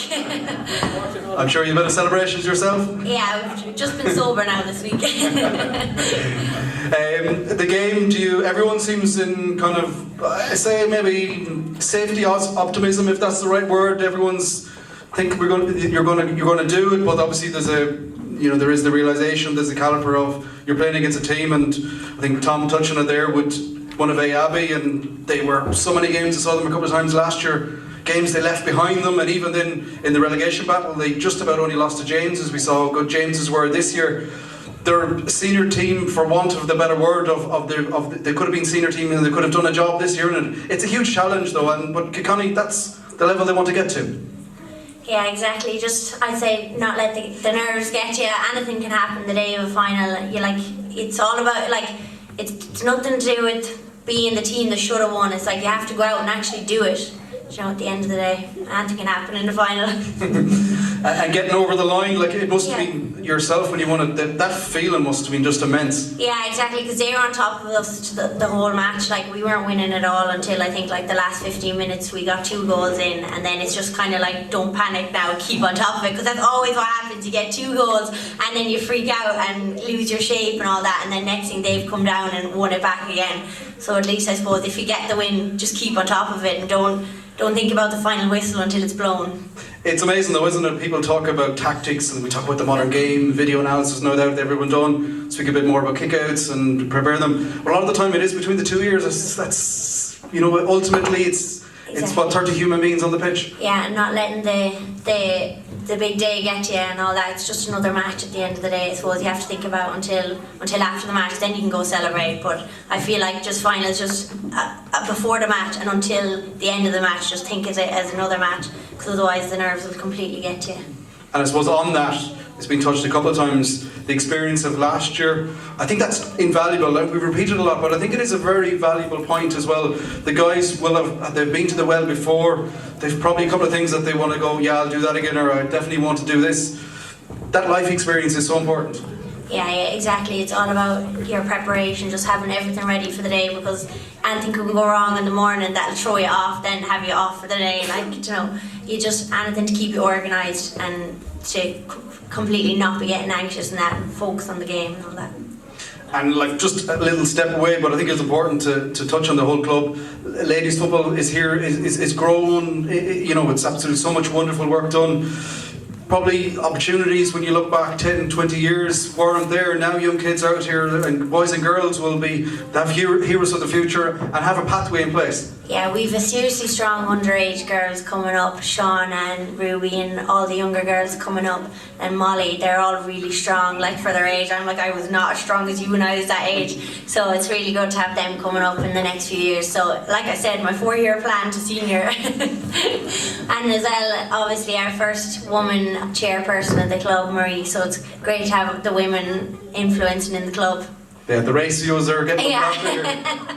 I'm sure you've been to celebrations yourself? Yeah, we've just been sober now this week. The game, everyone seems in kind of, I say maybe safety optimism, if that's the right word. Everyone's think you're going to do it, but obviously there is the realization, there's the caliber of you're playing against a team, and I think Tom touching it there with one of A Abbey, and they were so many games. I saw them a couple of times last year. Games they left behind them, and even then in the relegation battle, they just about only lost to James, as we saw how good James's were this year. Their senior team, for want of the better word, they could have been senior team and they could have done a job this year. And it's a huge challenge though, but Kilconly, that's the level they want to get to. Yeah, exactly. Just, I'd say, not let the nerves get you. Anything can happen the day of a final. It's all about, it's nothing to do with being the team that should have won. It's like you have to go out and actually do it. At the end of the day, anything can happen in the final. And getting over the line, it must have been yourself when you won it. That feeling must have been just immense. Yeah, exactly, because they were on top of us the whole match. We weren't winning at all until I think the last 15 minutes. We got 2 goals in, and then it's just kind of don't panic now, keep on top of it, because that's always what happens. You get 2 goals, and then you freak out and lose your shape and all that, and then next thing they've come down and won it back again. So at least I suppose if you get the win, just keep on top of it and don't think about the final whistle until it's blown. It's amazing though, isn't it? People talk about tactics and we talk about the modern game, video analysis, no doubt everyone done. Speak a bit more about kickouts and prepare them. But a lot of the time it is between the 2 years. That's ultimately it's what 30 human beings on the pitch. Yeah, and not letting the big day get you and all that. It's just another match at the end of the day. I suppose you have to think about until after the match, then you can go celebrate. But I feel like just finals, just before the match and until the end of the match, just think of it as another match, because otherwise the nerves will completely get you. And I suppose on that, it's been touched a couple of times, the experience of last year, I think that's invaluable. We've repeated a lot, but I think it is a very valuable point as well. The guys they've been to the well before, they've probably a couple of things that they want to go, yeah, I'll do that again, or I definitely want to do this. That life experience is so important. Yeah, exactly. It's all about your preparation, just having everything ready for the day, because anything can go wrong in the morning that'll throw you off, then have you off for the day. You just anything to keep you organised and to completely not be getting anxious and that, and focus on the game and all that. And just a little step away, but I think it's important to touch on the whole club. Ladies football is here, is grown. It's absolutely so much wonderful work done. Probably opportunities when you look back 10, 20 years weren't there. Now young kids out here, and boys and girls will have heroes of the future and have a pathway in place. Yeah, we've a seriously strong underage girls coming up, Sean and Ruby and all the younger girls coming up, and Molly. They're all really strong, for their age. I was not as strong as you when I was that age, so it's really good to have them coming up in the next few years. So like I said, my 4-year plan to senior. And as well, obviously our first woman chairperson of the club, Marie, so it's great to have the women influencing in the club. Yeah, the ratios are getting out there.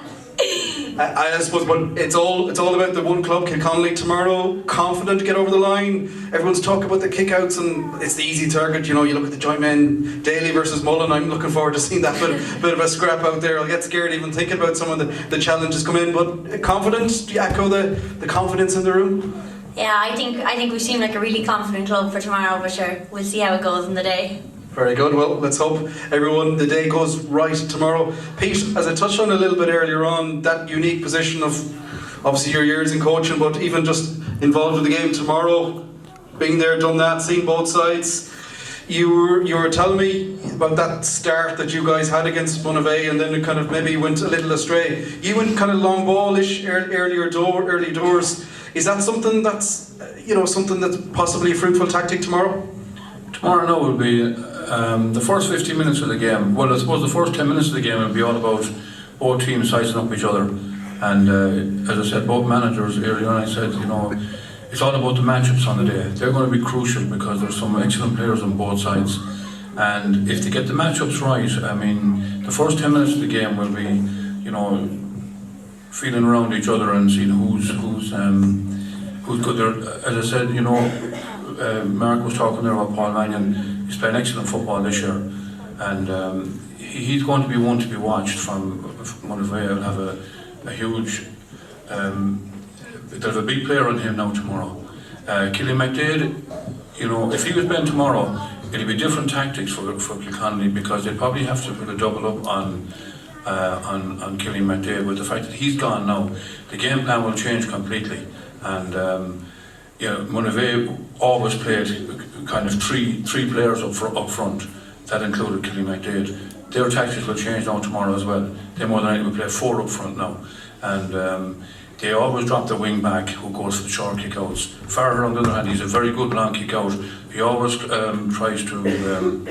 I suppose, but it's all about the one club, Kilconly, tomorrow. Confident to get over the line. Everyone's talking about the kickouts, and it's the easy target. You look at the joint men, Daly versus Mullen. I'm looking forward to seeing that bit of a scrap out there. I'll get scared even thinking about some of the challenges come in. But confident. Do you echo the confidence in the room? Yeah, I think we seem like a really confident club for tomorrow, but sure, we'll see how it goes in the day. Very good. Well, let's hope the day goes right tomorrow. Pete, as I touched on a little bit earlier on, that unique position of obviously your years in coaching, but even just involved in the game tomorrow, being there, done that, seen both sides. You were telling me about that start that you guys had against Monavea, and then it kind of maybe went a little astray. You went kind of long ballish early doors. Is that something that's something that's possibly a fruitful tactic tomorrow? Tomorrow now will be the first 15 minutes of the game. Well, I suppose the first 10 minutes of the game will be all about both teams sizing up each other. And as I said, both managers earlier on, I said, it's all about the matchups on the day. They're going to be crucial because there's some excellent players on both sides. And if they get the matchups right, I mean, the first 10 minutes of the game will be, feeling around each other and seeing who's good there. As I said, Mark was talking there about Paul Mannion. He's playing excellent football this year, and he's going to be one to be watched from Monavea. He'll have a huge. There's a big player on him now tomorrow. Killian McDade, if he was playing tomorrow, it'll be different tactics for Kilconly, because they probably have to put a double up on Killian McDade. With the fact that he's gone now, the game plan will change completely. And Monavea always played kind of three players up front. That included Killian McDade. Their tactics will change now tomorrow as well. They more than likely will play 4 up front now. And they always drop the wing back who goes for the short kick-outs. Farrer, on the other hand, he's a very good long kick-out. He always tries to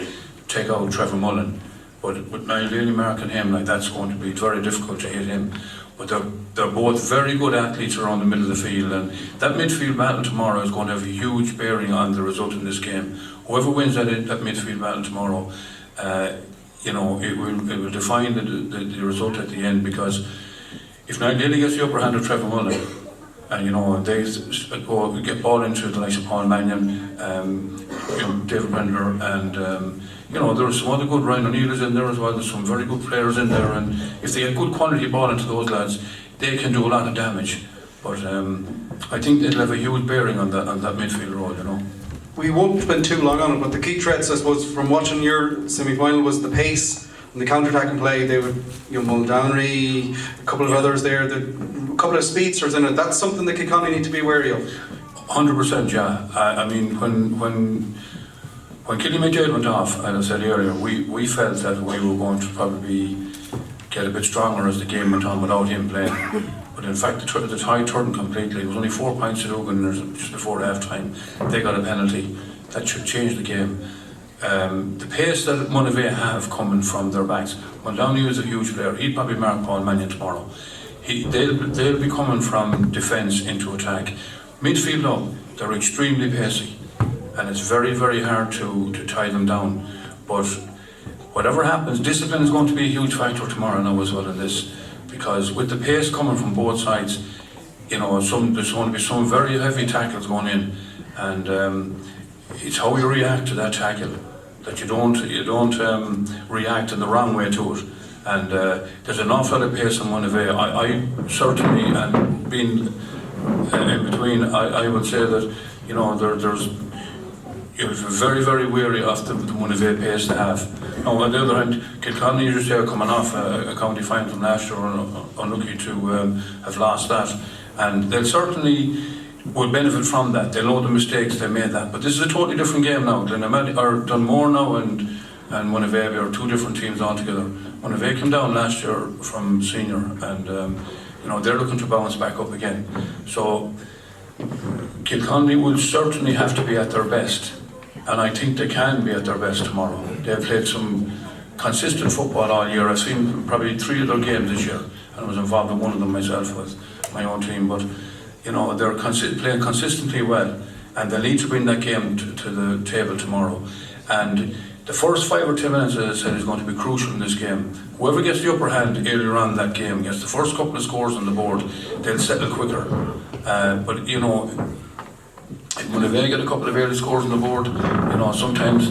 take out Trevor Mullen. But with Niall Daly marking him, that's going to be very difficult to hit him. But they're both very good athletes around the middle of the field, and that midfield battle tomorrow is going to have a huge bearing on the result in this game. Whoever wins that midfield battle tomorrow, it will define the result at the end, because if Niall Daly gets the upper hand of Trevor Mullen, and they get ball into the likes of Paul Mannion, David Brender, and there's some other good. Ryan O'Neill is in there as well. There's some very good players in there, and if they get good quality ball into those lads, they can do a lot of damage. But I think it'll have a huge bearing on that midfield role. We won't spend too long on it, but the key threats, I suppose, from watching your semi-final was the pace and the counter-attacking play. They would, Muldowney, a couple of others there, a couple of speedsters in it. That's something that Kilconly need to be wary of. 100%, yeah. I mean, when Killian McDade went off, as I said earlier, we felt that we were going to probably get a bit stronger as the game went on without him playing. But in fact, the tide turned completely. It was only 4 points to Dugan just before half-time. They got a penalty. That should change the game. The pace that Monavea have coming from their backs. Muldowney is a huge player. He'd probably mark Paul Mannion tomorrow. They'll be coming from defence into attack. Midfield up, they're extremely pacey, and it's very, very hard to tie them down. But whatever happens, discipline is going to be a huge factor tomorrow now as well in this, because with the pace coming from both sides, there's going to be some very heavy tackles going in, and it's how you react to that tackle, that you don't react in the wrong way to it. And there's an awful lot of pace on Monavea. I certainly, and being in between, I would say that you're very, very wary of the Monavea pace they have. Now, on the other hand, Kilconly, you just say, are coming off a county final from last year, unlucky to have lost that, and they'll certainly will benefit from that. They'll know the mistakes they made that. But this is a totally different game now. Dunmore now and Monavea are 2 different teams altogether. Monavea came down last year from senior, and they're looking to bounce back up again. So Kilconly will certainly have to be at their best, and I think they can be at their best tomorrow. They've played some consistent football all year. I've seen probably 3 of their games this year, and I was involved in one of them myself with my own team. But they're playing consistently well, and they need to bring that game to the table tomorrow. And the first 5 or 10 minutes, as I said, is going to be crucial in this game. Whoever gets the upper hand earlier on in that game, gets the first couple of scores on the board, they'll settle quicker. But when they get a couple of early scores on the board, sometimes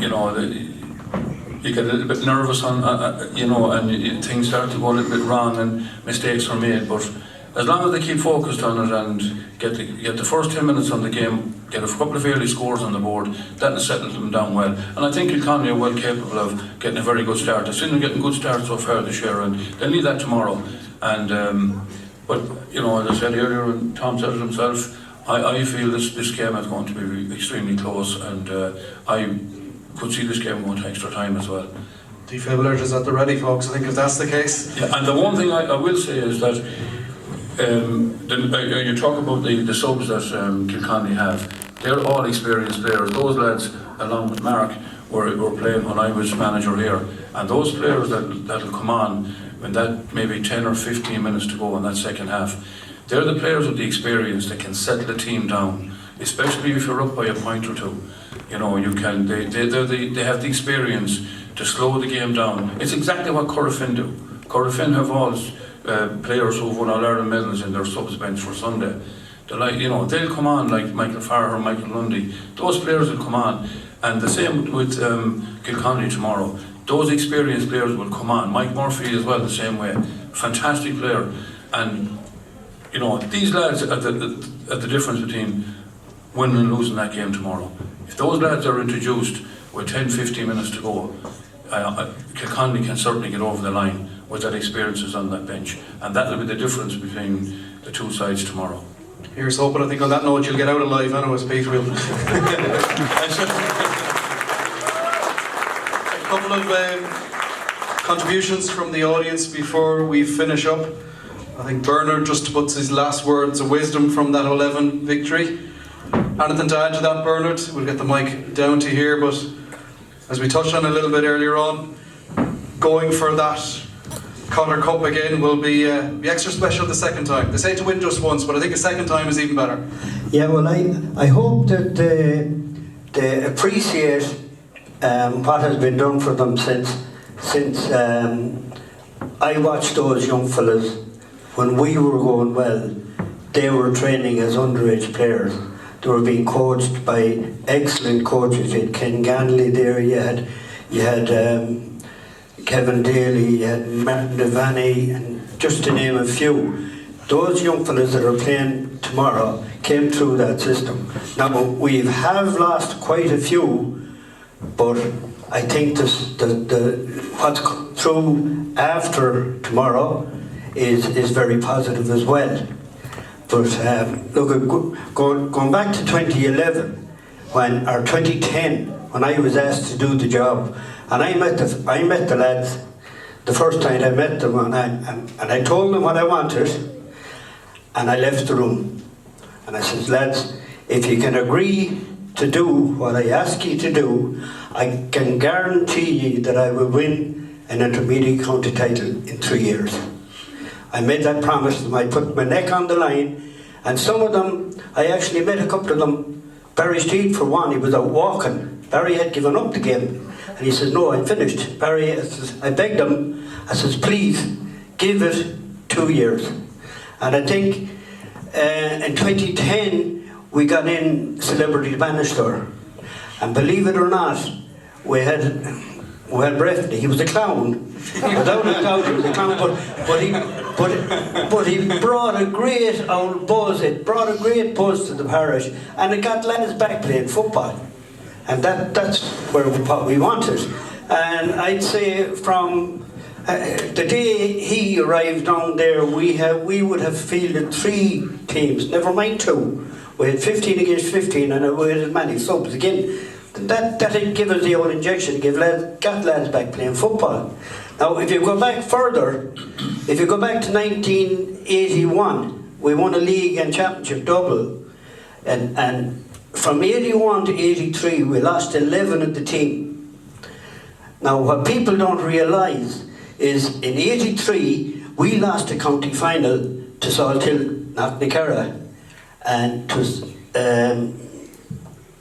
you get a little bit nervous and things start to go a little bit wrong and mistakes are made. But as long as they keep focused on it and get the first 10 minutes on the game, get a couple of early scores on the board, that'll settle them down well. And I think Kilconly are well capable of getting a very good start. I've seen them getting good starts so far this year, and they'll need that tomorrow. And but as I said earlier, and Tom said it himself, I feel this game is going to be extremely close, and I could see this game going to extra time as well. Defibrillators at the ready, folks, I think, if that's the case. Yeah, and the one thing I will say is that you talk about the subs that Kilconly have. They're all experienced players. Those lads, along with Mark, were playing when I was manager here. And those players that'll come on when that maybe 10 or 15 minutes to go in that second half, they're the players with the experience that can settle the team down, especially if you're up by a point or two. You know, you can. They have the experience to slow the game down. It's exactly what Corofin do. Corofin have all players who've won All-Ireland medals in their subs bench for Sunday. They'll come on like Michael Farrer, Michael Lundy. Those players will come on, and the same with Kilconly tomorrow. Those experienced players will come on. Mike Murphy as well, the same way. Fantastic player, and these lads at the difference between winning and losing that game tomorrow. If those lads are introduced with 10-15 minutes to go, Kilconly can certainly get over the line with that experiences on that bench, and that will be the difference between the two sides tomorrow. Here's hoping. I think on that note you'll get out alive anyways, Pete will. A couple of contributions from the audience before we finish up. I think Bernard just puts his last words of wisdom from that 11 victory. Anything to add to that, Bernard? We'll get the mic down to here, but as we touched on a little bit earlier on, going for that Cotter Cup again will be extra special the second time. They say to win just once, but I think a second time is even better. Yeah, well, I hope that they appreciate what has been done for them since I watched those young fellas when we were going well. They were training as underage players. They were being coached by excellent coaches. You had Ken Ganley there, you had Kevin Daly, you had Martin Devaney, and just to name a few. Those young fellas that are playing tomorrow came through that system. Now, we have lost quite a few, but I think what's through after tomorrow is very positive as well. But look, going back to 2011, or 2010, when I was asked to do the job, and I met the lads the first time I met them, and I told them what I wanted, and I left the room. And I said, lads, if you can agree to do what I ask you to do, I can guarantee you that I will win an intermediate county title in 3 years. I made that promise to them. I put my neck on the line, and some of them, I actually met a couple of them. Barry Steed, for one, he was out walking. Barry had given up the game, and he says, no, I'm finished. Barry, I begged him, I says, please, give it 2 years. And I think in 2010, we got in Celebrity Bannister, and believe it or not, we had Breffney. He was a clown. Without a doubt, he was a clown. But he brought a great old buzz. It brought a great buzz to the parish, and it got lads back playing football. And that's what we wanted. And I'd say from the day he arrived down there, we would have fielded 3 teams, never mind 2. We had 15 against 15, and we had as many subs again. That didn't give us the old injection, got lads back playing football. Now, if you go back further, if you go back to 1981, we won a league and championship double, and from 81 to 83, we lost 11 of the team. Now, what people don't realise is in 83, we lost a county final to Salthill, not Nicara, and it was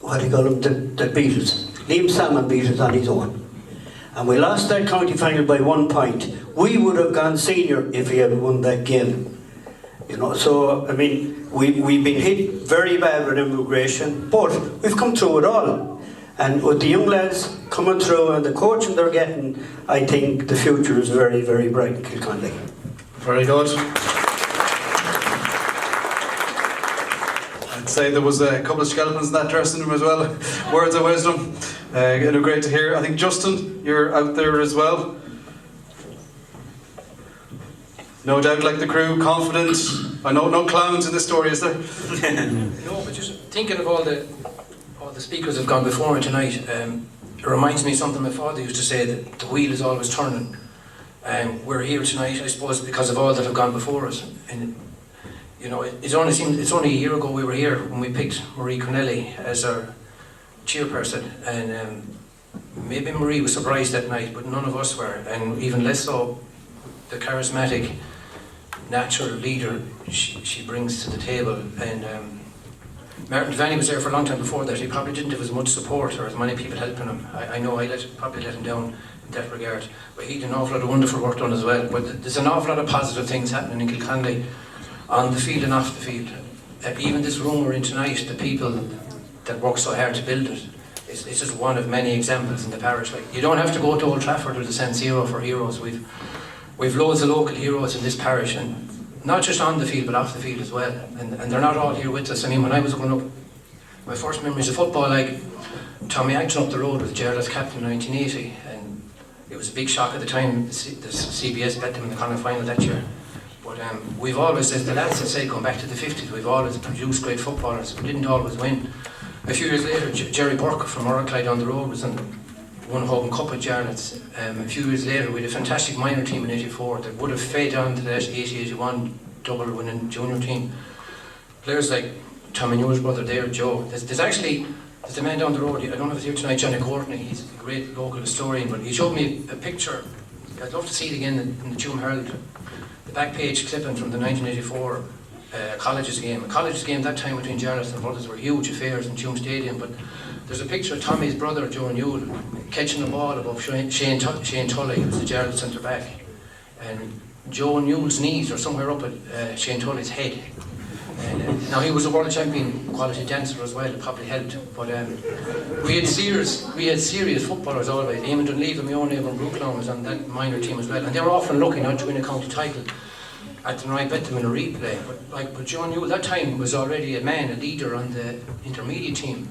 what do you call them, the beat us. Liam Salmon beat us on his own. And we lost that county final by 1 point. We would have gone senior if we had won that game. So, I mean, we've been hit very bad with immigration, but we've come through it all. And with the young lads coming through and the coaching they're getting, I think the future is very, very bright in Kilconly. Very good. I'd say there was a couple of skeletons in that dressing room as well. Words of wisdom. Great to hear. I think Justin, you're out there as well. No doubt, like the crew, confident. I know no clowns in this story, is there? No, but just thinking of all the speakers who've gone before me tonight, it reminds me of something my father used to say, that the wheel is always turning. We're here tonight, I suppose, because of all that have gone before us. And you know, it's only a year ago we were here when we picked Marie Connelly as our chairperson, and maybe Marie was surprised that night, but none of us were, and even less so the charismatic, natural leader she brings to the table. And Martin Devaney was there for a long time before that. He probably didn't have as much support or as many people helping him. I know I probably let him down in that regard, but he did an awful lot of wonderful work done as well. But there's an awful lot of positive things happening in Kilconly, on the field and off the field. Even this room we're in tonight, the people that work so hard to build it, it's just one of many examples in the parish. Like, you don't have to go to Old Trafford or the San Siro for heroes. We've loads of local heroes in this parish, and not just on the field but off the field as well. And they're not all here with us. I mean, when I was growing up, my first memories of football, like Tommy Acton up the road was Gerald's captain in 1980, and it was a big shock at the time. The CBS bet them in the Connacht final that year. But we've always, as the lads had said, going back to the 50s, we've always produced great footballers. We didn't always win. A few years later, Jerry Burke from Oraclide down the road was in one Hogan Cup at Jarlath's. A few years later, we had a fantastic minor team in '84 that would have fed on to that 80-81 double winning junior team. Players like Tommy Newell's brother there, Joe. There's a man down the road, I don't know if he's here tonight, Johnny Courtney. He's a great local historian, but he showed me a picture. I'd love to see it again in the Tuam Herald. The back page clipping from the 1984 Colleges game. A Colleges game that time between Jarlath and Brothers were huge affairs in Tuam Stadium, but there's a picture of Tommy's brother, Joe Newell, catching the ball above Shane Tully, who was the Jarlath centre back. And Joe Newell's knees are somewhere up at Shane Tully's head. And, now he was a world champion quality dancer as well, it probably helped. But we had serious footballers always. Eamon Dunleavy and my own neighbour Brooklyn was on that minor team as well, and they were often lucky not to win a county title. At the I bet them in a replay. But John Newell that time was already a leader on the intermediate team.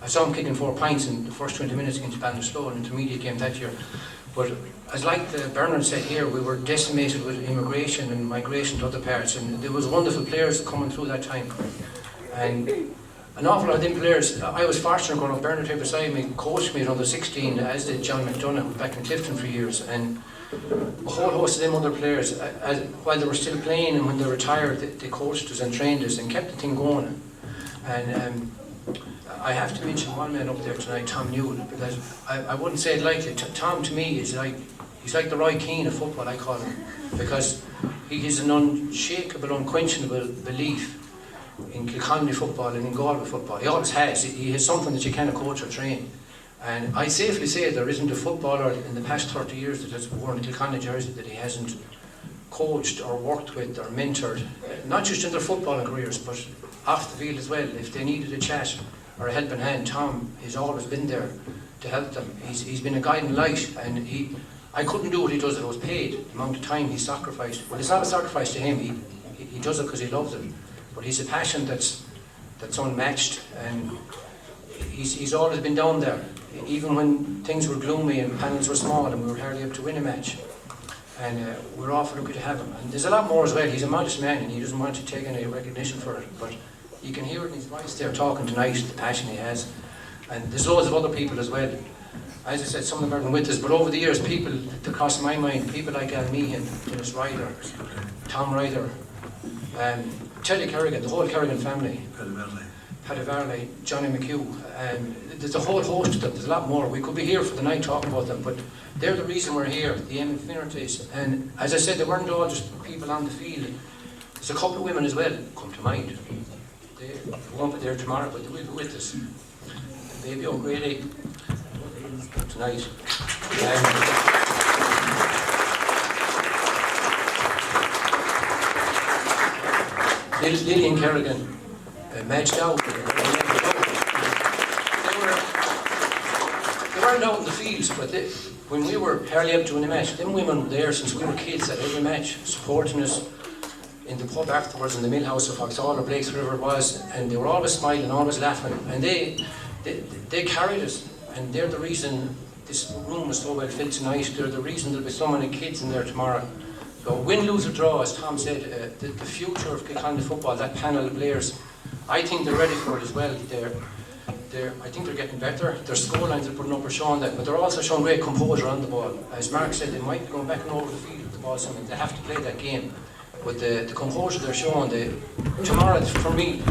I saw him kicking 4 points in the first 20 minutes against Ballinasloe, an intermediate game that year. But as like Bernard said here, we were decimated with immigration and migration to other parts, and there was wonderful players coming through that time. And an awful lot of them players, I was fortunate growing up. Bernard here beside me coached me at under 16, as did John McDonough back in Clifton for years. And a whole host of them other players, while they were still playing and when they retired, they coached us and trained us and kept the thing going. And I have to mention one man up there tonight, Tom Newell, because I wouldn't say it lightly. Tom to me is he's like the Roy Keane of football, I call him, because he has an unshakable, unquenchable belief in Kilconly football and in Galway football. He always has. He has something that you cannot coach or train. And I safely say there isn't a footballer in the past 30 years that has worn a Kilconly jersey that he hasn't coached or worked with or mentored, not just in their footballing careers, but off the field as well. If they needed a chat or a helping hand, Tom has always been there to help them. He's been a guiding light, and I couldn't do what he does if I was paid. The amount of time he sacrificed. Well, it's not a sacrifice to him. He does it because he loves it. But he's a passion that's unmatched, and he's always been down there, even when things were gloomy and panels were small and we were hardly able to win a match. And we're awful lucky to have him. And there's a lot more as well. He's a modest man and he doesn't want to take any recognition for it, but you can hear it in his voice there talking tonight, the passion he has. And there's loads of other people as well. As I said, some of them aren't with us, but over the years, people that cross my mind, people like Al Meehan, Dennis Ryder, Tom Ryder, Teddy Kerrigan, the whole Kerrigan family, Paddy Varley, Johnny McHugh, there's a whole host of them. There's a lot more. We could be here for the night talking about them, but they're the reason we're here, the infinities. And as I said, they weren't all just people on the field. There's a couple of women as well come to mind. They won't be there tomorrow, but they will be with us. Baby O'Grady tonight. Lillian Kerrigan, Madge Dow. They weren't out in the fields, but when we were hardly able to win a match, them women were there since we were kids at every match, supporting us in the pub afterwards, in the mill house of Foxhall or Blake's, wherever it was, and they were always smiling, always laughing, and they carried us, and they're the reason this room is so well filled tonight. They're the reason there'll be so many kids in there tomorrow. So win, lose or draw, as Tom said, the future of Kilconly football, that panel of players, I think they're ready for it as well. I think they're getting better. Their score lines are putting up are showing that, but they're also showing great composure on the ball. As Mark said, they might be going back and over the field with the ball, something they have to play that game. But the composure they're showing, tomorrow, for me,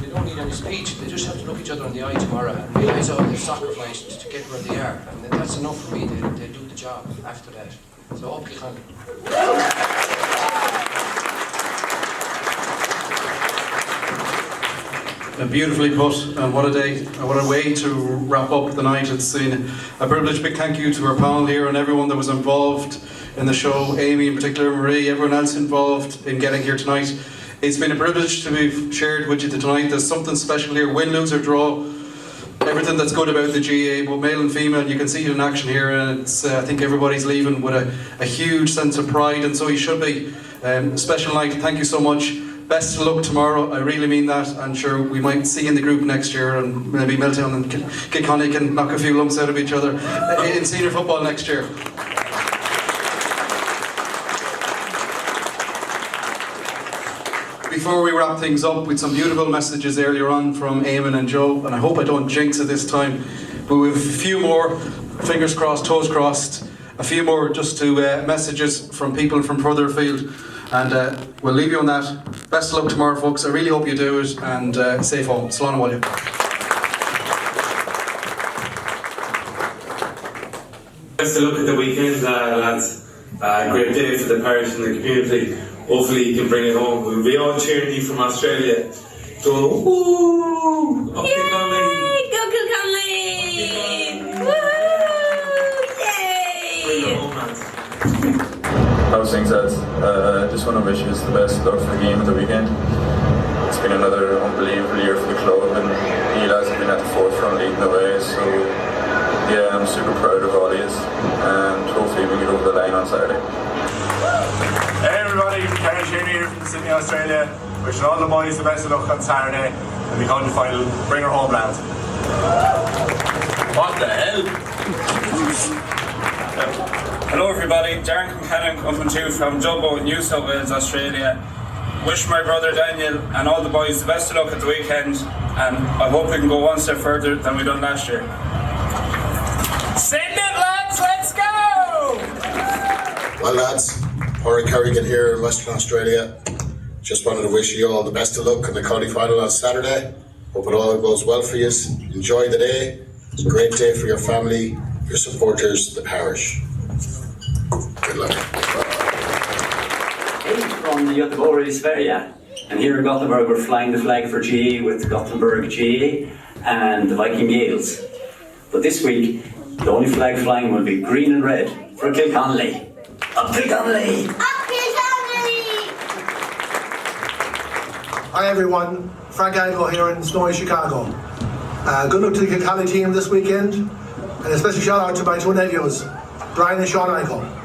they don't need any speech. They just have to look each other in the eye tomorrow and realise all they've sacrificed to get where they are. And that's enough for me. They do the job after that. So up Kilconly. Beautifully put, and what a day, what a way to wrap up the night. It's been a privilege. Big thank you to our panel here and everyone that was involved in the show, Amy in particular, Marie, everyone else involved in getting here tonight. It's been a privilege to be shared with you tonight. There's something special here, win, lose or draw, everything that's good about the GA, but male and female, you can see it in action here, and it's, I think everybody's leaving with a huge sense of pride, and so you should be. Special night, thank you so much. Best of luck tomorrow, I really mean that, and sure we might see you in the group next year, and maybe Milltown and Kilconly can knock a few lumps out of each other in senior football next year. Before we wrap things up with some beautiful messages earlier on from Eamon and Joe, and I hope I don't jinx it this time, but we have a few more, fingers crossed, toes crossed, a few more just to messages from people from further afield. And we'll leave you on that. Best of luck tomorrow, folks. I really hope you do it, and safe home. Slán Bhaile. Best of luck at the weekend, lads. Great day for the parish and the community. Hopefully you can bring it home. We'll be all cheering you from Australia. Go, woo! Up Kilconly! Go Kilconly! Woo! Yay! Bring it home, lads. How's things, lads? Just want to wish you the best of luck for the game of the weekend. It's been another unbelievable year for the club, and you lads have been at the forefront leading the way, so yeah, I'm super proud of all of you, and hopefully we get over the line on Saturday. Hey everybody, Karen Sheeny here from Sydney, Australia. Wishing all the boys the best of luck on Saturday in the county final. Bring her home, lads. What the hell? Hello everybody, Darren Concannon coming to you from Jumbo, New South Wales, Australia. Wish my brother Daniel and all the boys the best of luck at the weekend, and I hope we can go one step further than we done last year. Send it lads, let's go! Well lads, Rory Kerrigan here in Western Australia. Just wanted to wish you all the best of luck in the county final on Saturday. Hope it all goes well for you. Enjoy the day. It's a great day for your family, your supporters, the parish. Good luck. Hey, from the Göteborg Sverige. And here in Gothenburg we're flying the flag for GA with Gothenburg GA and the Viking Gales. But this week, the only flag flying will be green and red for Kilconly. Up Kilconly! Up Kilconly! Hi everyone, Frank Anglo here in snowy Chicago. Good luck to the Kilconly team this weekend, and a special shout out to my two nephews, Brian and Sean Anglo.